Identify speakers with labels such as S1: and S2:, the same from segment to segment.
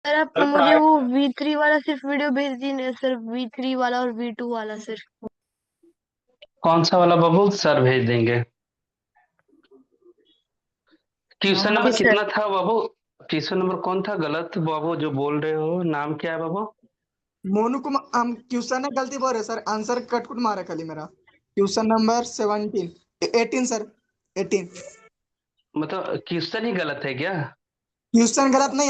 S1: Sir आप
S2: sir
S1: मुझे
S2: पढ़ाई
S1: वो V3 वाला सिर्फ वीडियो भेज दीजिए सर, V3 वाला और V2 वाला सर।
S2: कौन सा वाला बाबू सर भेज देंगे।
S1: हाँ
S2: ट्यूशन
S1: हाँ
S2: नंबर
S1: सर।
S2: कितना था बाबू। ट्यूशन नंबर कौन था गलत बाबू जो बोल रहे हो, नाम क्या है बाबू।
S3: मोनू कुमार हम क्वेश्चन ने गलती बोल रहे सर, आंसर कटकुट मारा खाली मेरा। Question number 17, 18 sir, 18।
S2: मतलब क्वेश्चन ही गलत है क्या।
S3: क्वेश्चन गलत नहीं,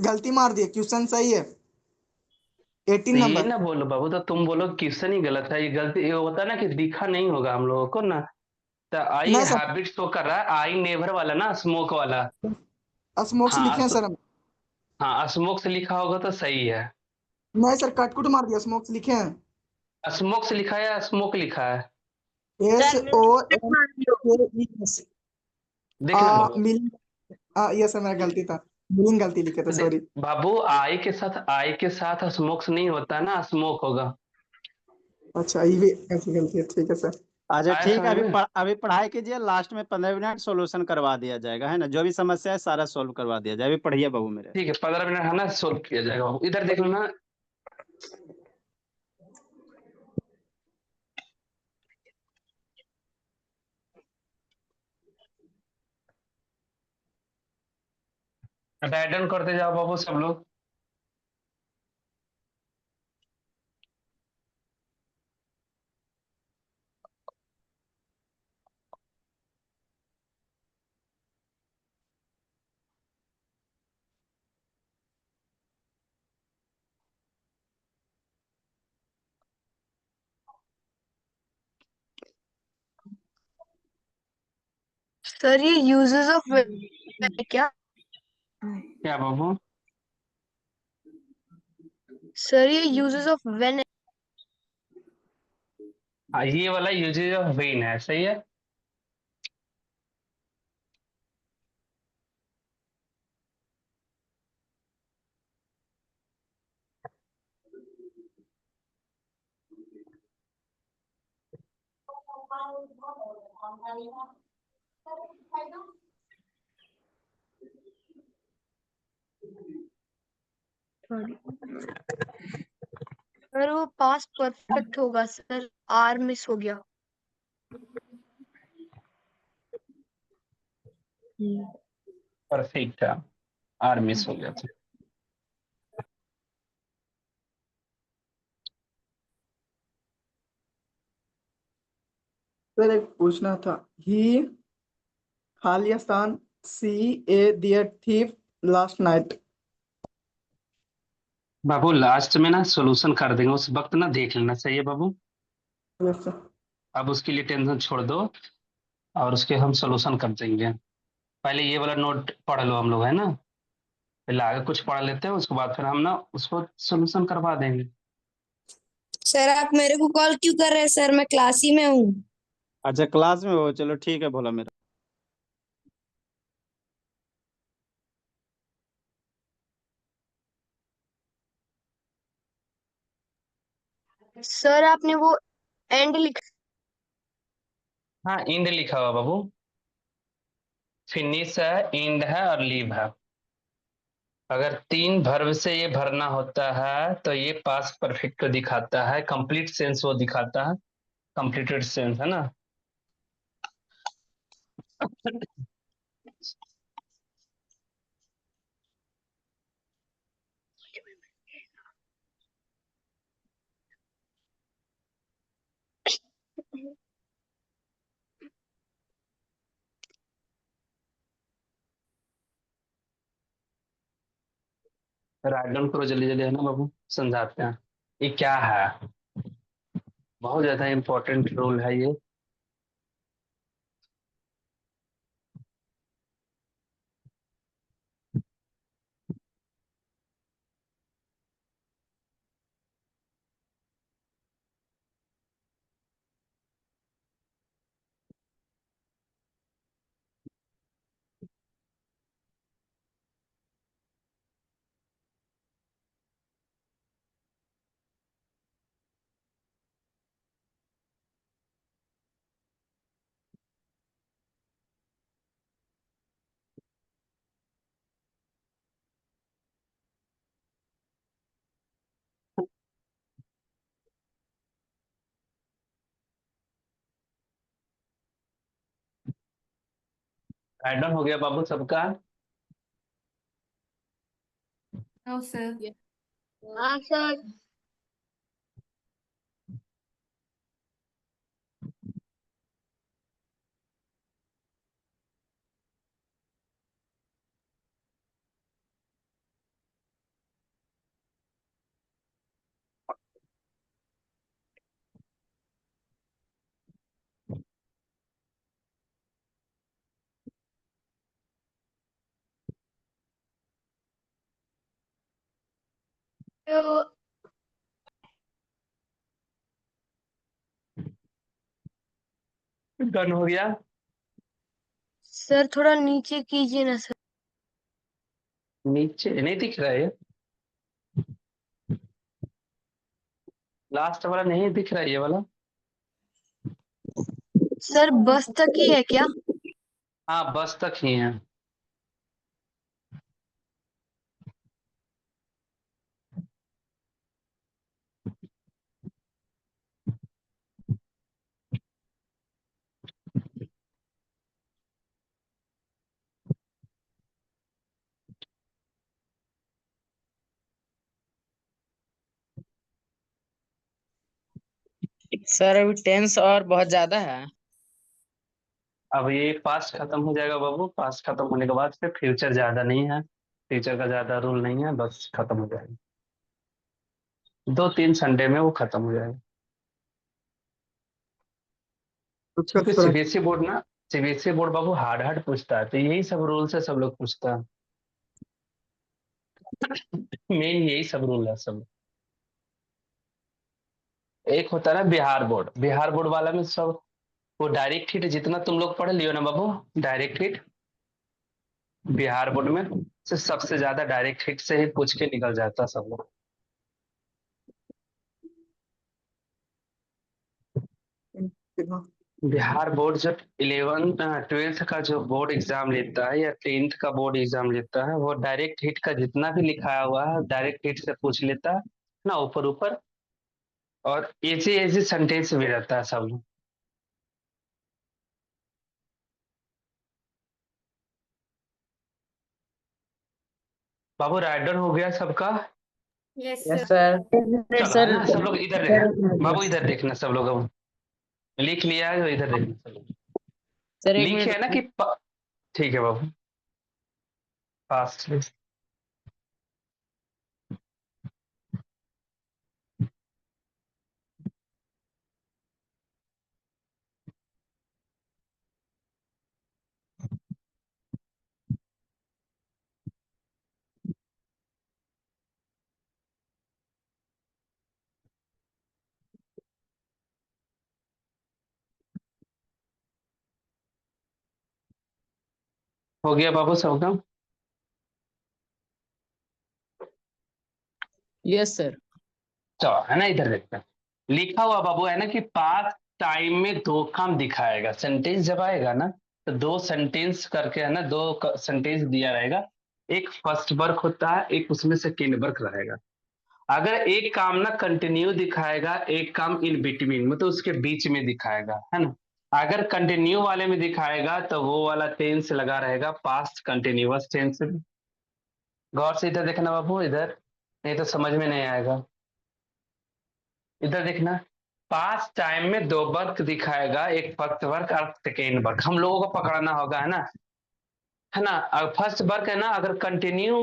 S3: गलती मार दिए, क्वेश्चन सही है।
S2: तो
S3: 18
S2: ये
S3: नंबर।
S2: ना बोलो बाबू, तो तुम बोलो क्वेश्चन ही गलत है, ये गलती ये होता है ना कि दिखा नहीं होगा हम लोगों को ना। तो आई
S3: नहीं सर,
S2: हैबिट शो कर रहा है, आई नेवर वाला ना, स्मोक वाला।
S3: स्मोक्स
S2: हाँ
S3: लिखे हैं सर हम।
S2: हाँ स्मोक से लिखा होगा तो सही है।
S3: नहीं सर, कटकुट मार दिया, स्मोक्स लिखे हैं।
S2: स्मोक से लिखा है या स्मोक लिखा है।
S3: एस
S1: सर
S3: ओ
S1: मिस्टेक
S3: एम
S1: मान लो।
S3: के ई एस।
S2: देखना बाबू।
S3: मिलिंग। ये सर मेरा गलती था, मिलिंग गलती लिखे थे, सॉरी।
S2: बाबू आई के साथ स्मोक्स नहीं होता ना, स्मोक होगा।
S3: अच्छा, ये भी ऐसी गलती है, ठीक है सर।
S4: अच्छा
S2: आया
S4: ठीक है,
S2: समझ में।
S4: अभी पढ़ाई कीजिए, लास्ट में 15 मिनट सोल्यूशन करवा दिया जाएगा, है ना। जो भी समस्या है सारा सोल्व करवा दिया जाए। अभी पढ़िए बाबू मेरे।
S2: ठीक है 15 मिनट है ना, सोल्व किया जाएगा बाबू, इधर देख लो ना। राइट डाउन करते जाओ बाबू सब लोग।
S1: सर ये यूजेस ऑफ क्या?
S2: क्या बाबू।
S1: सर ये यूजेस ऑफ व्हेन।
S2: हाँ ये वाला यूजेज ऑफ वेन है, सही है।
S1: सर वो पास्ट परफेक्ट होगा सर, आर मिस हो गया।
S2: परफेक्ट है, आर मिस हो गया था।
S3: सर एक पूछना था, ही खालिस्तान सी ए दियर थीफ लास्ट नाइट।
S2: बाबू लास्ट में ना सोल्यूशन कर देंगे, उस वक्त ना देख लेना, सही है बाबू।
S3: Yes sir.
S2: अब उसके लिए टेंशन छोड़ दो, और उसके हम सोल्यूशन कर देंगे। पहले ये वाला नोट पढ़ लो हम लोग, है ना। पहले आगे कुछ पढ़ लेते हैं, उसके बाद फिर हम ना उसको सोल्यूशन करवा देंगे।
S5: सर आप मेरे को कॉल क्यों कर रहे हैं सर, मैं क्लास ही में हूँ।
S4: अच्छा क्लास में हो, चलो ठीक है भोला मेरा।
S1: सर आपने वो एंड लिखा।
S2: हाँ इंड लिखा हुआ बाबू। फिनिश है, इंड है और लीव है। अगर तीन वर्ब से ये भरना होता है तो ये पास्ट परफेक्ट को दिखाता है, कंप्लीट सेंस वो दिखाता है, कंप्लीटेड सेंस, है ना। राइट डाउन करो जल्दी जल्दी, है ना बाबू, समझाते हैं ये क्या है। बहुत ज्यादा इंपॉर्टेंट रूल है ये। राइट डाउन हो गया बाबू सबका?
S1: No sir. हाँ सर। तो
S2: डन हो गया?
S1: सर थोड़ा नीचे कीजिए ना सर।
S2: नीचे नहीं दिख रहा है? लास्ट वाला नहीं दिख रहा है, ये वाला?
S1: सर बस तक ही है क्या?
S2: हाँ बस तक ही है।
S6: सर अभी टेंस और बहुत ज्यादा है।
S2: अब ये पास्ट खत्म हो जाएगा बाबू, पास्ट खत्म होने के बाद फिर फ्यूचर ज्यादा नहीं है, फ्यूचर का ज्यादा रूल नहीं है, बस खत्म हो जाएगा। 2-3 संडे में वो खत्म हो जाएगा।
S3: अच्छा
S2: क्योंकि
S3: सर।
S2: सीबीएसई बोर्ड ना, सीबीएसई बोर्ड बाबू हार्ड हार्ड पूछता है, तो यही सब रूल से सब लोग पूछता है। मेन यही सब रूल है सब। एक होता है ना बिहार बोर्ड, बिहार बोर्ड वाला में सब वो डायरेक्ट हिट, जितना तुम लोग पढ़ लियो ना बाबू डायरेक्ट हिट, बिहार बोर्ड में से सबसे ज्यादा डायरेक्ट हिट से ही पूछ के निकल जाता सब लोग। बिहार बोर्ड जब 11th 12th का जो बोर्ड एग्जाम लेता है या 10th का बोर्ड एग्जाम लेता है, वो डायरेक्ट हिट का जितना भी लिखाया हुआ है डायरेक्ट हिट से पूछ लेता है ना, ऊपर ऊपर। और ऐसे ऐसे सेंटेंस भी रहता है सब लोग। बाबू राइडर हो गया सबका?
S1: Yes
S6: yes
S1: sir.
S6: सर।
S2: चलो है
S6: सर
S2: ना, सब लोग इधर देखना बाबू, इधर देखना सब लोग। अब लिख लिया है तो इधर देखना सब लोग।
S6: सर एक
S2: लिखे है ना कि
S6: मिनट।
S2: ठीक है बाबू, फास्ट। हो गया बाबू सबका?
S6: Yes sir.
S2: चलो है ना, इधर देखते हैं। लिखा हुआ बाबू है ना कि पास्ट टाइम में दो काम दिखाएगा, सेंटेंस जब आएगा ना तो दो सेंटेंस करके है ना, दो सेंटेंस दिया रहेगा। एक फर्स्ट वर्क होता है, एक उसमें सेकेंड वर्क रहेगा। अगर एक काम ना कंटिन्यू दिखाएगा, एक काम इन बिटवीन मतलब उसके बीच में दिखाएगा, है ना। अगर कंटिन्यू वाले में दिखाएगा तो वो वाला टेंस लगा रहेगा पास्ट कंटिन्यूअस टेंस। गौर से इधर देखना बाबू, इधर नहीं तो समझ में नहीं आएगा। इधर देखना, पास्ट टाइम में दो वर्क दिखाएगा, एक फर्स्ट वर्क और सेकेंड वर्क हम लोगों को पकड़ना होगा, है ना। अब फर्स्ट वर्क है ना, अगर कंटिन्यू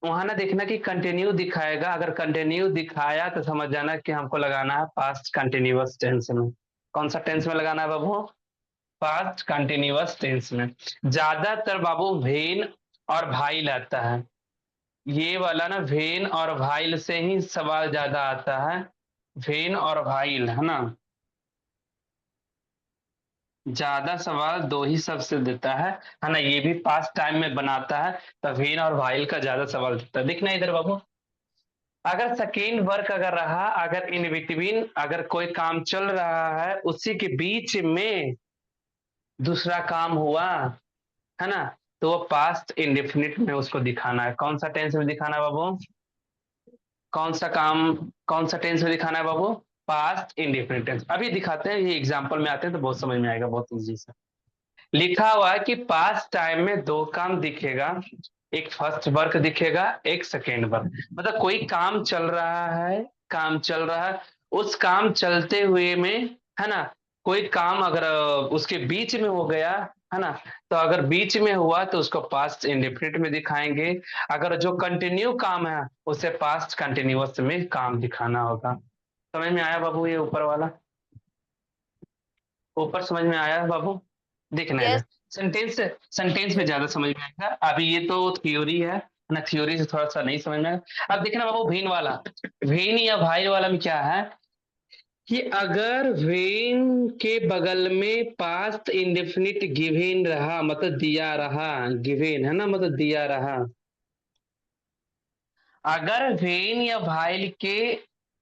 S2: वहां ना देखना कि कंटिन्यू दिखाएगा, अगर कंटिन्यू दिखाया तो समझ जाना कि हमको लगाना है पास्ट कंटिन्यूअस टेंस में। कौन सा टेंस में लगाना है बाबू? पास्ट कंटिन्यूअस टेंस में। ज्यादातर बाबू वेन और भाइल आता है, ये वाला ना वेन और भाइल से ही सवाल ज्यादा आता है, वेन और भाइल, है ना। ज्यादा सवाल दो ही सबसे देता है ना, ये भी पास्ट टाइम में बनाता है, तो वेन और वाइल का ज्यादा सवाल देता है। दिखना इधर बाबू, अगर सेकेंड वर्क अगर रहा, अगर इन बिटवीन अगर कोई काम चल रहा है उसी के बीच में दूसरा काम हुआ, है ना, तो वो पास्ट इंडेफिनिट में उसको दिखाना है। कौन सा टेंस में दिखाना है बाबू? कौन सा काम, कौन सा टेंस में दिखाना है बाबू? Past indefinite tense. अभी दिखाते हैं, ये एग्जांपल में आते हैं तो बहुत समझ में आएगा, बहुत इजी से। लिखा हुआ है कि पास्ट टाइम में दो काम दिखेगा, एक फर्स्ट वर्क दिखेगा, एक सेकेंड वर्क। मतलब कोई काम चल रहा है, काम चल रहा है, उस काम चलते हुए में, है ना, कोई काम अगर उसके बीच में हो गया, है ना, तो अगर बीच में हुआ तो उसको पास्ट इंडेफिनिट में दिखाएंगे। अगर जो कंटिन्यू काम है उसे पास्ट कंटिन्यूअस में काम दिखाना होगा। समझ में आया बाबू ये ऊपर वाला? ऊपर समझ में आया बाबू? देखना
S1: यस
S2: इधर। सेंटेंस सेंटेंस में ज्यादा समझ में आएगा। अभी ये तो थ्योरी है ना, थ्योरी से थोड़ा सा नहीं समझ में आएगा। अब देखना बाबू वेन वाला, वेन या भाई वाला में क्या है कि अगर वेन के बगल में पास्ट इंडेफिनिट गिवेन रहा, मतलब दिया रहा, गिवेन है ना, मतलब दिया रहा। अगर वेन या भाइल के,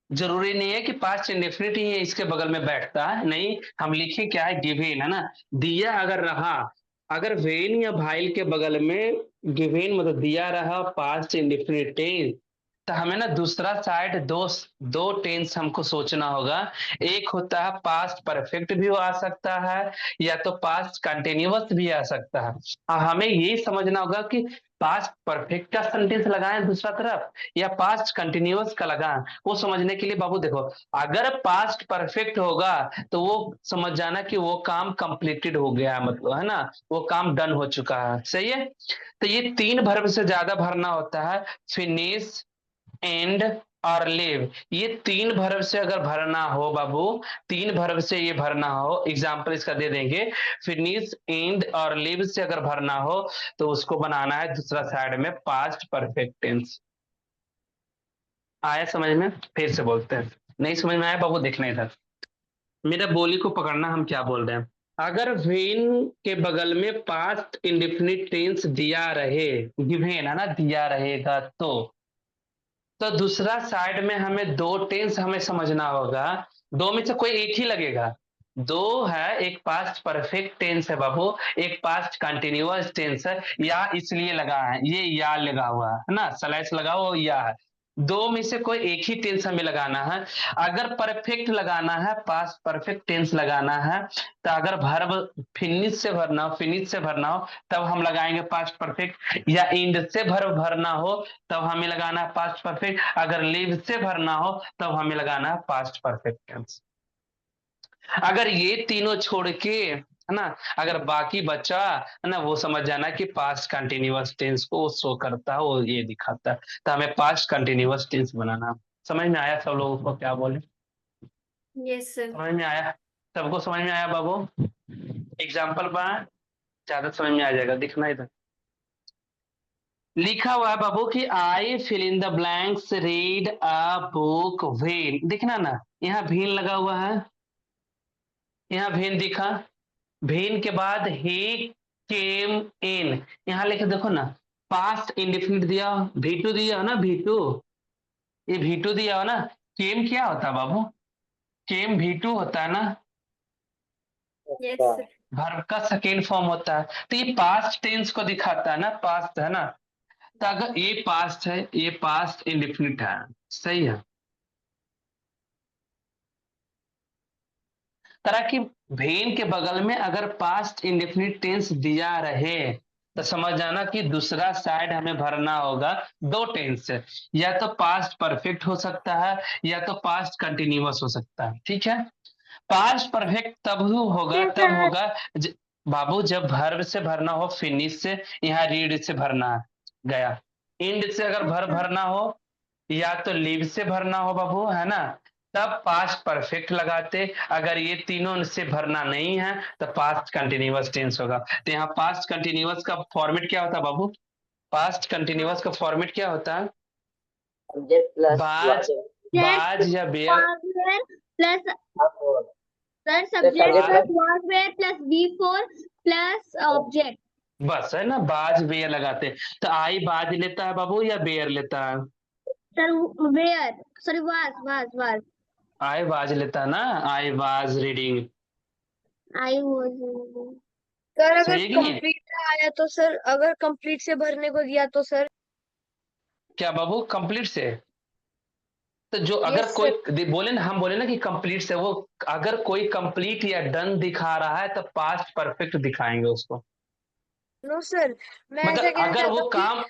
S2: जरूरी नहीं है कि पास्ट इंडेफिनिट ही इसके बगल में बैठता है, नहीं, हम लिखे क्या है, गिवेन, है ना, दिया अगर रहा, अगर वेन या भाइल के बगल में गिवेन मतलब दिया रहा पास्ट इंडेफिनिट टेंस, तो हमें ना दूसरा साइड दो दो टेंस हमको सोचना होगा। एक होता है पास्ट परफेक्ट भी आ सकता है, या तो पास्ट कंटिन्यूअस भी आ सकता है। हमें ये समझना होगा कि पास्ट परफेक्ट का सेंटेंस लगाएं दूसरा तरफ या पास्ट कंटिन्यूअस का लगाएं। वो समझने के लिए बाबू देखो, अगर पास्ट परफेक्ट होगा तो वो समझ जाना कि वो काम कंप्लीटेड हो गया है, मतलब, है ना, वो काम डन हो चुका है। सही है? तो ये तीन वर्ब से ज्यादा भरना होता है, फिनिश, एंड और लिव। ये तीन वर्ब से अगर भरना हो बाबू, तीन वर्ब से ये भरना हो, एग्जाम्पल इसका दे देंगे, फिनिश, एंड और लिव से अगर भरना हो तो उसको बनाना है दूसरा साइड में पास्ट परफेक्ट टेंस। आया समझ में? फिर से बोलते हैं, नहीं समझ में आया बाबू देखना इधर, मेरा बोली को पकड़ना, हम क्या बोल रहे हैं। अगर वेन के बगल में पास्ट इंडेफिनिट टेंस दिया रहे, गिवेन है ना, दिया रहेगा, तो दूसरा साइड में हमें दो टेंस हमें समझना होगा। दो में से कोई एक ही लगेगा। दो है, एक पास्ट परफेक्ट टेंस है बाबू, एक पास्ट कंटिन्यूअस टेंस है। या इसलिए लगा है, ये या लगा हुआ है ना, स्लैश लगा हुआ या है। दो में से कोई एक ही टेंस हमें लगाना है। अगर परफेक्ट लगाना है, पास्ट परफेक्ट टेंस लगाना है, तो अगर वर्ब फिनिश से भरना हो, फिनिश से भरना हो, तब हम लगाएंगे पास्ट परफेक्ट। या इंड से वर्ब भरना हो तब हमें लगाना है पास्ट परफेक्ट। अगर लिव से भरना हो तब हमें लगाना है पास्ट परफेक्ट टेंस। अगर ये तीनों छोड़ के, है ना, अगर बाकी बचा, है ना, वो समझ जाना कि पास्ट कंटिन्यूअस टेंस को शो करता है, वो ये दिखाता है। तो हमें पास्ट कंटिन्यूअस टेंस बनाना। समझ में आया सब लोगों को क्या बोले?
S1: Yes sir.
S2: समझ में आया? सबको समझ में आया बाबू? एग्जाम्पल पर ज्यादा समझ में आ जाएगा, दिखना इधर। लिखा हुआ है बाबू कि I fill in the blanks read a book when. दिखना ना, यहाँ भेन लगा हुआ है, यहाँ भेन दिखा, भेन के बाद ही केम इन, यहाँ लेके देखो ना, पास्ट इंडेफिनिट दिया, V2 दिया हो ना, V2, ये V2 दिया हो ना। केम क्या होता है बाबू? केम V2 होता है ना,
S1: यस सर।
S2: वर्ब का सेकेंड फॉर्म होता है। तो ये पास्ट टेंस को दिखाता है ना, पास्ट है ना। तो अगर ये पास्ट है, ये पास्ट इंडेफिनिट है, सही है। तरह की भेन के बगल में अगर पास्ट इंडेफिनिट टेंस दिया रहे तो समझ जाना कि दूसरा साइड हमें भरना होगा दो टेंस से, या तो पास्ट परफेक्ट हो सकता है या तो पास्ट कंटिन्यूअस हो सकता है। ठीक है? पास्ट परफेक्ट तब होगा बाबू जब वर्ब से भरना हो, फिनिश से, यहाँ रीड से भरना गया, इंड से अगर वर्ब भरना हो, या तो लीव से भरना हो बाबू, है ना, तब पास्ट परफेक्ट लगाते। अगर ये तीनों से भरना नहीं है तो पास्ट कंटिन्यूअस टेंस होगा। तो यहाँ पास्ट कंटिन्यूअस का फॉर्मेट क्या होता है बाबू? पास्ट कंटिन्यूअस का फॉर्मेट क्या होता है? बाज, बाज या bare,
S7: plus sir subject plus was were plus V4 plus object.
S2: बस, है ना, बाज बेयर लगाते। तो आई बाज लेता है बाबू या बेयर लेता है?
S7: सर were सॉरी was
S2: आई बाज लेता है ना, आई बाज रीडिंग।
S7: I was
S1: सर अगर
S2: सही है कि नहीं?
S1: कंप्लीट आया तो सर, अगर कंप्लीट से भरने को दिया तो सर?
S2: क्या बाबू? कंप्लीट से? तो जो अगर
S1: Yes,
S2: कोई
S1: sir.
S2: बोले ना, हम बोले ना कि कंप्लीट से, वो अगर कोई कंप्लीट या डन दिखा रहा है तो पास्ट परफेक्ट दिखाएंगे उसको।
S1: No, sir. मैं ऐसा
S2: मतलब
S1: कहना
S2: अगर
S1: चाहता
S2: वो
S1: हूँ
S2: काम,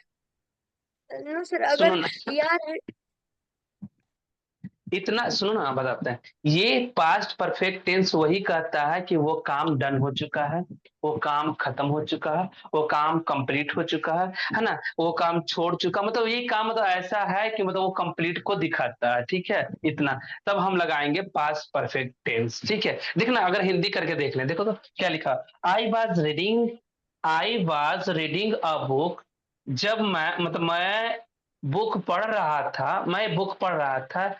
S1: कि no, sir.
S2: सुनो
S1: अगर
S2: ना,
S1: यार
S2: इतना सुनो ना, बताते हैं। ये पास्ट परफेक्ट टेंस वही कहता है कि वो काम डन हो चुका है, वो काम खत्म हो चुका है, वो काम कंप्लीट हो चुका है ना, वो काम छोड़ चुका, मतलब ये काम मतलब ऐसा है कि मतलब वो कंप्लीट को दिखाता है, ठीक है, इतना। तब हम लगाएंगे पास्ट परफेक्ट टेंस, ठीक है। देखना, अगर हिंदी करके देख लें, देखो तो क्या लिखा। I was reading a book. जब मैं, मतलब मैं बुक पढ़ रहा था, मैं बुक पढ़ रहा था।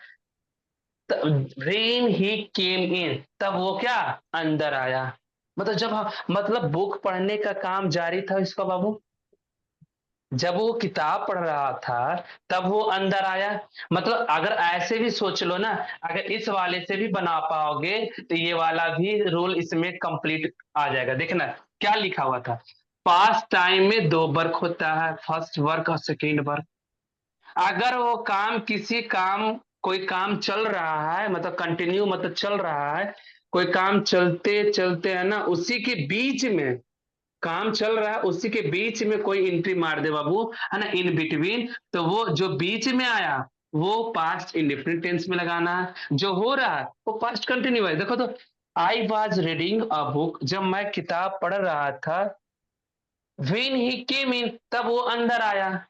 S2: वेन ही केम इन, तब वो क्या, अंदर आया। मतलब जब हम, मतलब बुक पढ़ने का काम जारी था इसका बाबू, जब वो किताब पढ़ रहा था तब वो अंदर आया। मतलब अगर ऐसे भी सोच लो ना, अगर इस वाले से भी बना पाओगे तो ये वाला भी रूल इसमें कंप्लीट आ जाएगा। देखना क्या लिखा हुआ था। पास्ट टाइम में दो वर्क होता है, फर्स्ट वर्क और सेकेंड वर्क। अगर वो काम, किसी काम, कोई काम चल रहा है, मतलब कंटिन्यू, मतलब चल रहा है, कोई काम चलते चलते है ना, उसी के बीच में काम चल रहा है, उसी के बीच में कोई एंट्री मार दे बाबू, है ना, इन बिटवीन, तो वो जो बीच में आया वो पास्ट इंडेफिनिट टेंस में लगाना है। जो हो रहा है वो पास्ट कंटिन्यू है। देखो तो, I was reading a book, जब मैं किताब पढ़ रहा था। व्हेन ही केम इन, तब वो अंदर आया।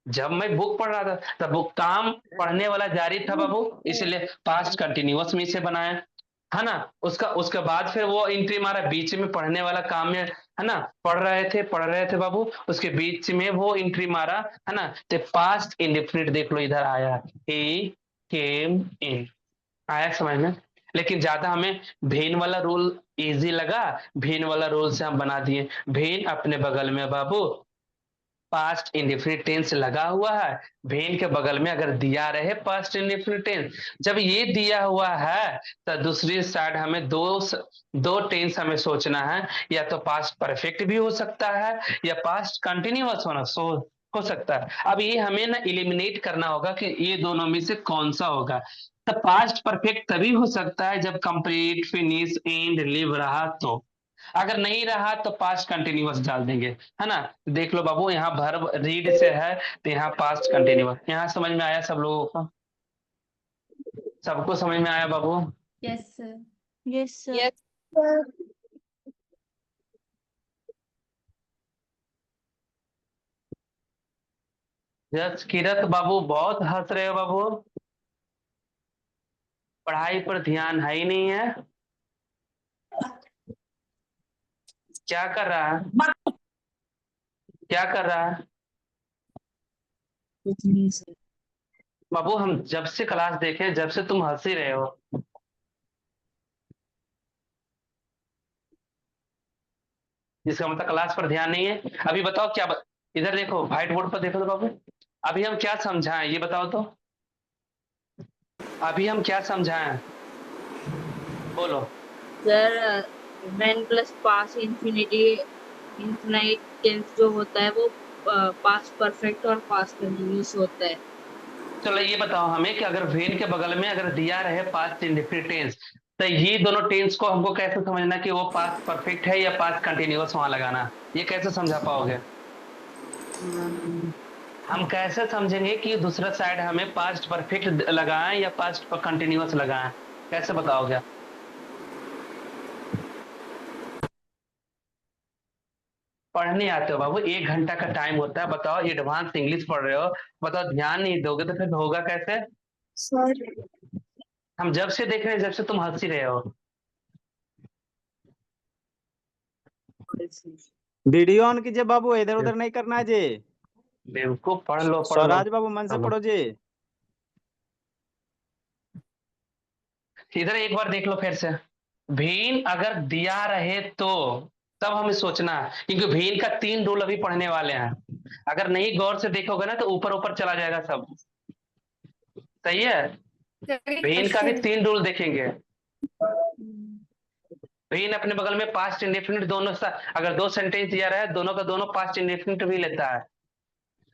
S2: जब मैं बुक पढ़ रहा था तब वो काम पढ़ने वाला जारी था बाबू, इसलिए पास्ट कंटिन्यूअस में इसे बनाया, है ना। उसका उसके बाद फिर वो एंट्री मारा, बीच में पढ़ने वाला काम में, है ना, पढ़ रहे थे बाबू, उसके बीच में वो एंट्री मारा, है ना। तो पास्ट इंडेफिनिट देख लो, इधर आया, ही केम इन, आया समझ में। लेकिन ज्यादा हमें भेन वाला रूल इजी लगा, भेन वाला रूल से हम बना दिए। भेन अपने बगल में बाबू पास्ट इंडेफिनिट टेंस लगा हुआ है, भेन के बगल में अगर दिया रहे पास्ट इंडेफिनिट टेंस, जब ये दिया हुआ है तो दूसरी साइड हमें दो टेंस हमें सोचना है। या तो पास्ट परफेक्ट भी हो सकता है या पास्ट कंटिन्यूअस हो सकता है। अब ये हमें ना इलिमिनेट करना होगा कि ये दोनों में से कौन सा होगा। तो पास्ट परफेक्ट तभी हो सकता है जब कंप्लीट, फिनिश, एंड, लिव रहा तो। अगर नहीं रहा तो पास्ट कंटिन्यूअस डाल देंगे, है ना। देख लो बाबू, यहाँ वर्ब रीड से है तो यहाँ पास्ट कंटिन्यूअस। यहाँ समझ में आया सब लोगों को? सबको समझ में आया बाबू?
S8: Yes sir.
S1: yes, sir.
S5: Yes.
S2: Yes Kirat बाबू, बहुत हंस रहे हो बाबू, पढ़ाई पर ध्यान है ही नहीं है। क्या कर रहा है, क्या कर रहा है
S6: कुछ नहीं सर।
S2: बाबू? हम जब से क्लास देखे, जब से तुम हंस ही रहे हो। इसका मतलब क्लास पर ध्यान नहीं है। अभी बताओ क्या इधर देखो, व्हाइट बोर्ड पर देखो तो बाबू, अभी हम क्या समझाएं ये बताओ तो, अभी हम क्या समझाएं, बोलो।
S8: Sir when plus past infinite tense जो होता है वो पास्ट परफेक्ट और पास्ट कंटिन्यूअस होता है।
S2: चलो ये बताओ हमें कि अगर वेन के बगल में अगर दिया रहे पास्ट इंडेफिनिट टेंस, तो ये दोनों टेंस को हमको कैसे समझना कि वो पास्ट परफेक्ट है या पास्ट कंटिन्यूअस वहां लगाना, ये कैसे समझा पाओगे? हम कैसे समझेंगे कि दूसरा साइड हमें पास्ट परफेक्ट लगाएं या पास्ट कंटिन्यूअस लगाएं, कैसे बताओगे? पढ़ने आते हो बाबू, 1 घंटा का टाइम होता है, बताओ एडवांस इंग्लिश पढ़ रहे हो, बताओ ध्यान नहीं दोगे तो फिर होगा कैसे?
S1: Sir.
S2: हम जब से देख रहे हैं, जब से तुम हंस ही रहे हो।
S4: वीडियो ऑन कीजिए बाबू, इधर उधर नहीं करना है जी।
S2: बेवकूफ, पढ़ लो पढ़ लो।
S4: स्वराज बाबू मन से
S2: चलो।
S4: पढ़ो जी।
S2: इधर एक बार देख लो फिर से। भीन अगर दिया रहे तो तब हमें सोचना है, क्योंकि भीन का 3 रूल अभी पढ़ने वाले हैं। अगर नहीं गौर से देखोगे ना तो ऊपर ऊपर चला जाएगा सब। सही है, भीन का भी 3 रूल देखेंगे। भीन अपने बगल में पास्ट इंडेफिनिट दोनों अगर 2 सेंटेंस दिया रहा है, दोनों का दोनों पास्ट इंडेफिनिट भी लेता है।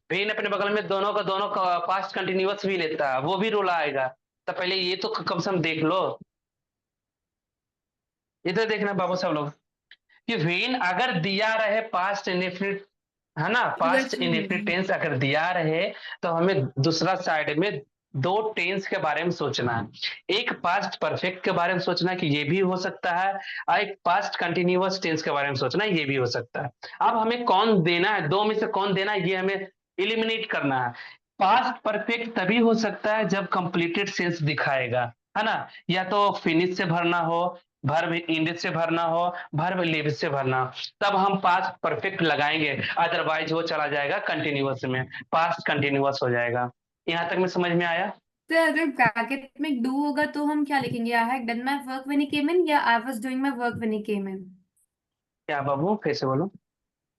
S2: वेन अपने बगल में दोनों का पास्ट कंटिन्यूअस भी लेता है, वो भी रूल आएगा। तो पहले ये तो कम से कम देख लो। इधर देखना बाबू सब लोग कि वेन अगर दिया रहे पास्ट इंडेफिनिट, है ना, पास्ट इंडेफिनिट टेंस अगर दिया रहे तो हमें दूसरा साइड में दो टेंस के बारे में सोचना है। एक पास्ट परफेक्ट के बारे में सोचना है कि ये भी हो सकता है, और एक पास्ट कंटिन्यूअस टेंस के बारे में सोचना है, ये भी हो सकता है। अब हमें कौन देना है, दो में से कौन देना है, ये हमें इलिमिनेट करना है। पास्ट परफेक्ट तभी हो सकता है जब कंप्लीटेड सेंस दिखाएगा, है ना, या तो फिनिश से भरना हो, वर्ब इंड से भरना हो, वर्ब लिव से भरना हो, तब हम पास्ट परफेक्ट लगाएंगे, अदरवाइज वो चला जाएगा कंटिन्यूअस में, पास्ट कंटिन्यूअस हो जाएगा। यहाँ तक में समझ में आया?
S9: सर अगर ब्रैकेट में डू होगा तो हम क्या लिखेंगे? I had done my work when he came in या I was doing my work when he came in?
S2: क्या बाबू, कैसे बोलो?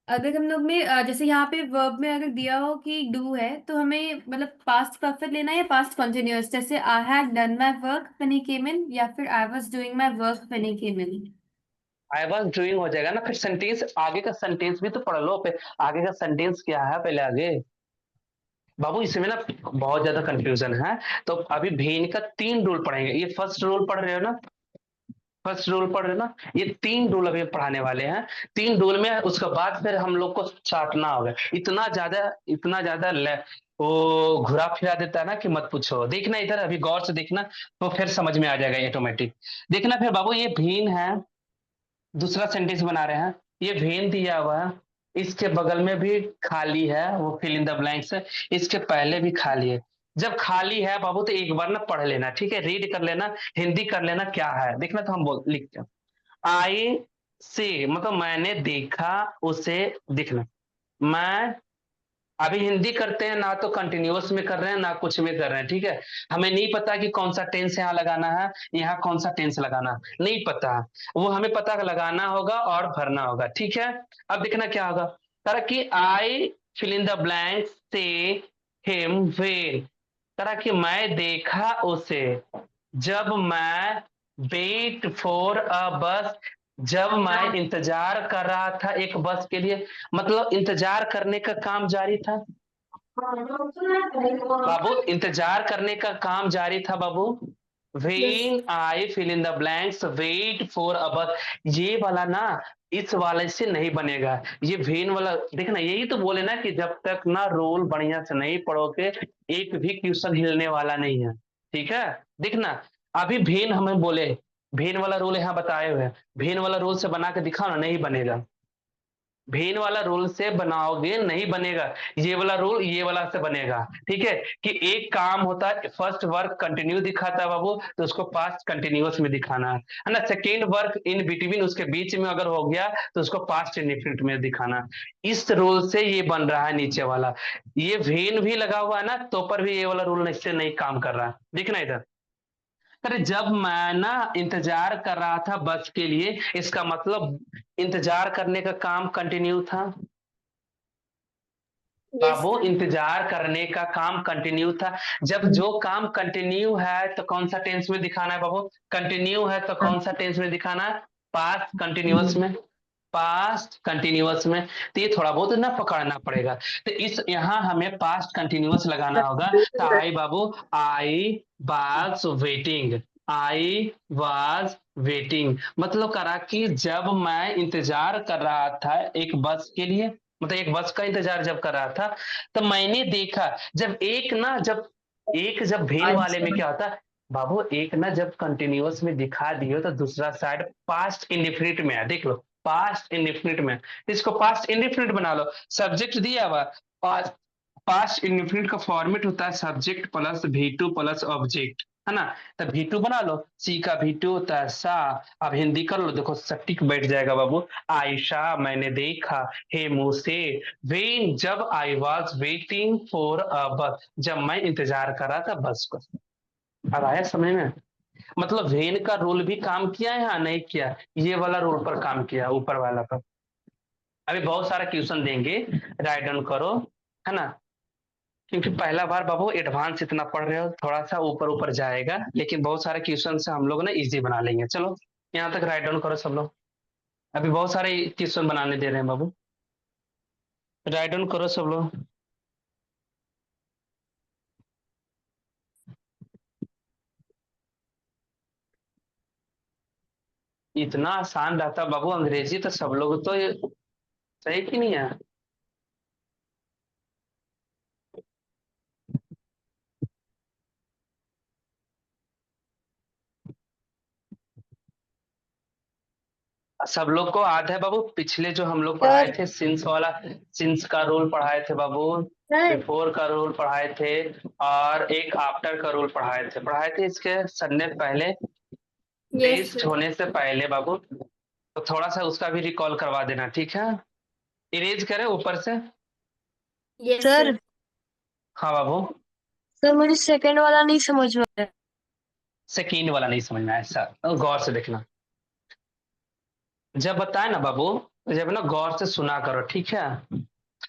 S9: अगर हम लोग में जैसे यहाँ पे वर्ब में अगर दिया हो कि डू है तो हमें मतलब पास्ट परफेक्ट लेना है या पास्ट कंटिन्यूअस, जैसे I had done my work when he came in या फिर I was doing my work when he came in?
S2: I was doing हो जाएगा ना, फिर सेंटेंस आगे का सेंटेंस भी तो पढ़ लो, फिर आगे का सेंटेंस क्या है पहले आगे। बाबू इसमें ना बहुत ज्यादा कंफ्यूजन है, तो अभी भेन का 3 रूल पढ़ेंगे। ये फर्स्ट रूल पढ़ रहे हो ना, फर्स्ट रूल पढ़ रहे हो ना, ये 3 रूल अभी पढ़ाने वाले हैं। 3 रूल में उसके बाद फिर हम लोग को चाटना होगा, इतना ज्यादा वो घुरा फिरा देता है ना कि मत पूछो। देखना इधर, अभी गौर से देखना तो फिर समझ में आ जाएगा ऑटोमेटिक। देखना फिर बाबू, ये भेन है, दूसरा सेंटेंस बना रहे हैं, ये भेन दिया हुआ है, इसके बगल में भी खाली है, वो फिल इन द ब्लैंक्स है, इसके पहले भी खाली है। जब खाली है बाबू तो एक बार ना पढ़ लेना, ठीक है, रीड कर लेना, हिंदी कर लेना क्या है देखना। तो हम बोल लिखते हैं आई से, मतलब मैंने देखा उसे, दिखना। मैं अभी हिंदी करते हैं ना, तो कंटिन्यूअस में कर रहे हैं ना कुछ में कर रहे हैं, ठीक है। हमें नहीं पता कि कौन सा टेंस यहाँ लगाना है, यहाँ कौन सा टेंस लगाना है, नहीं पता, वो हमें पता लगाना होगा और भरना होगा, ठीक है। अब देखना क्या होगा, तरह की I fill in the blank से हिम वेन, तरह की मैं देखा उसे, जब मैं वेट फॉर अ बस, जब मैं इंतजार कर रहा था एक बस के लिए, मतलब इंतजार करने का काम जारी था बाबू, इंतजार करने का काम जारी था बाबू। When I fill in the blanks wait for a bus, ये वाला ना इस वाले से नहीं बनेगा, ये वेन वाला देखना। यही तो बोले ना कि जब तक ना रोल बढ़िया से नहीं पढ़ोगे एक भी क्वेश्चन हिलने वाला नहीं है, ठीक है। देखना अभी भेन हमें बोले, भेन वाला रूल यहाँ बताए हुए हैं, भेन वाला रूल से बना के दिखाओ ना, नहीं बनेगा। भेन वाला रूल से बनाओगे नहीं बनेगा, ये वाला रूल ये वाला से बनेगा, ठीक है। कि एक काम होता है, फर्स्ट वर्क कंटिन्यू दिखाता है बाबू, तो उसको पास्ट कंटिन्यूअस में दिखाना है ना। सेकेंड वर्क इन बिटवीन, उसके बीच में अगर हो गया तो उसको पास्ट इंडेफिनिट में दिखाना। इस रूल से ये बन रहा है नीचे वाला, ये भेन भी लगा हुआ है ना, तो पर भी ये वाला रूल इससे नहीं काम कर रहा है। देखना इधर, अरे जब मैं ना इंतजार कर रहा था बस के लिए, इसका मतलब इंतजार करने का काम कंटिन्यू था बाबू, इंतजार करने का काम कंटिन्यू था। जब जो काम कंटिन्यू है तो कौन सा टेंस में दिखाना है बाबू, कंटिन्यू है तो कौन सा टेंस में दिखाना है, पास्ट कंटिन्यूअस में, पास्ट कंटिन्यूअस में। तो ये थोड़ा बहुत ना पकड़ना पड़ेगा, तो इस यहाँ हमें पास्ट कंटिन्यूअस लगाना होगा। तो आई बाबू, I was waiting, I was waiting मतलब करा कि जब मैं इंतजार कर रहा था एक बस के लिए, मतलब एक बस का इंतजार जब कर रहा था, तो मैंने देखा, जब भेन वाले में क्या होता है बाबू, एक ना जब कंटिन्यूअस में दिखा दियो तो दूसरा साइड पास्ट इंडेफिनिट में है, देख लो पास्ट इंडेफिनिट में, इसको पास्ट इंडेफिनिट बना लो। सब्जेक्ट दिया हुआ, पास्ट इंडेफिनिट का फॉर्मेट होता है subject plus V2 plus object, है ना। तो V2 बना लो, सी का V2 होता है सा। अब हिंदी कर लो, देखो सटीक बैठ जाएगा बाबू। आयशा मैंने देखा, हे मुझसे, वेन जब I was waiting for a बस, जब मैं इंतजार कर रहा था बस को। अब आया समझ में, मतलब वेन का रोल भी काम किया है, हाँ नहीं किया, ये वाला रोल पर काम किया, ऊपर वाला पर। अभी बहुत सारा क्वेश्चन देंगे, राइट डाउन करो, है ना, क्योंकि पहला बार बाबू एडवांस इतना पढ़ रहे हो, थोड़ा सा ऊपर ऊपर जाएगा, लेकिन बहुत सारे क्वेश्चन से हम लोग ना इजी बना लेंगे। चलो यहाँ तक राइट डाउन करो सब लोग, अभी बहुत सारे क्वेश्चन बनाने दे रहे हैं बाबू, राइट डाउन करो सब लोग। इतना आसान रहता बाबू, अंग्रेजी तो सब लोग तो सही कि नहीं है। सब लोग को याद है बाबू, पिछले जो हम लोग पढ़ाए थे सिंस वाला, सिंस का रूल पढ़ाए थे बाबू,
S7: सर
S2: बिफोर का रूल पढ़ाए थे, और एक आफ्टर का रूल पढ़ाए थे इसके सर ने पहले, टेस्ट होने से पहले बाबू। तो थोड़ा सा उसका भी रिकॉल करवा देना, ठीक है। इरेज करें ऊपर से।
S1: Yes sir.
S2: हाँ बाबू।
S1: सर मुझे सेकंड वाला नहीं समझ में आया।
S2: सेकेंड वाला नहीं समझना है सर, तो गौर से देखना। जब बताए ना बाबू, जब ना गौर से सुना करो, ठीक है।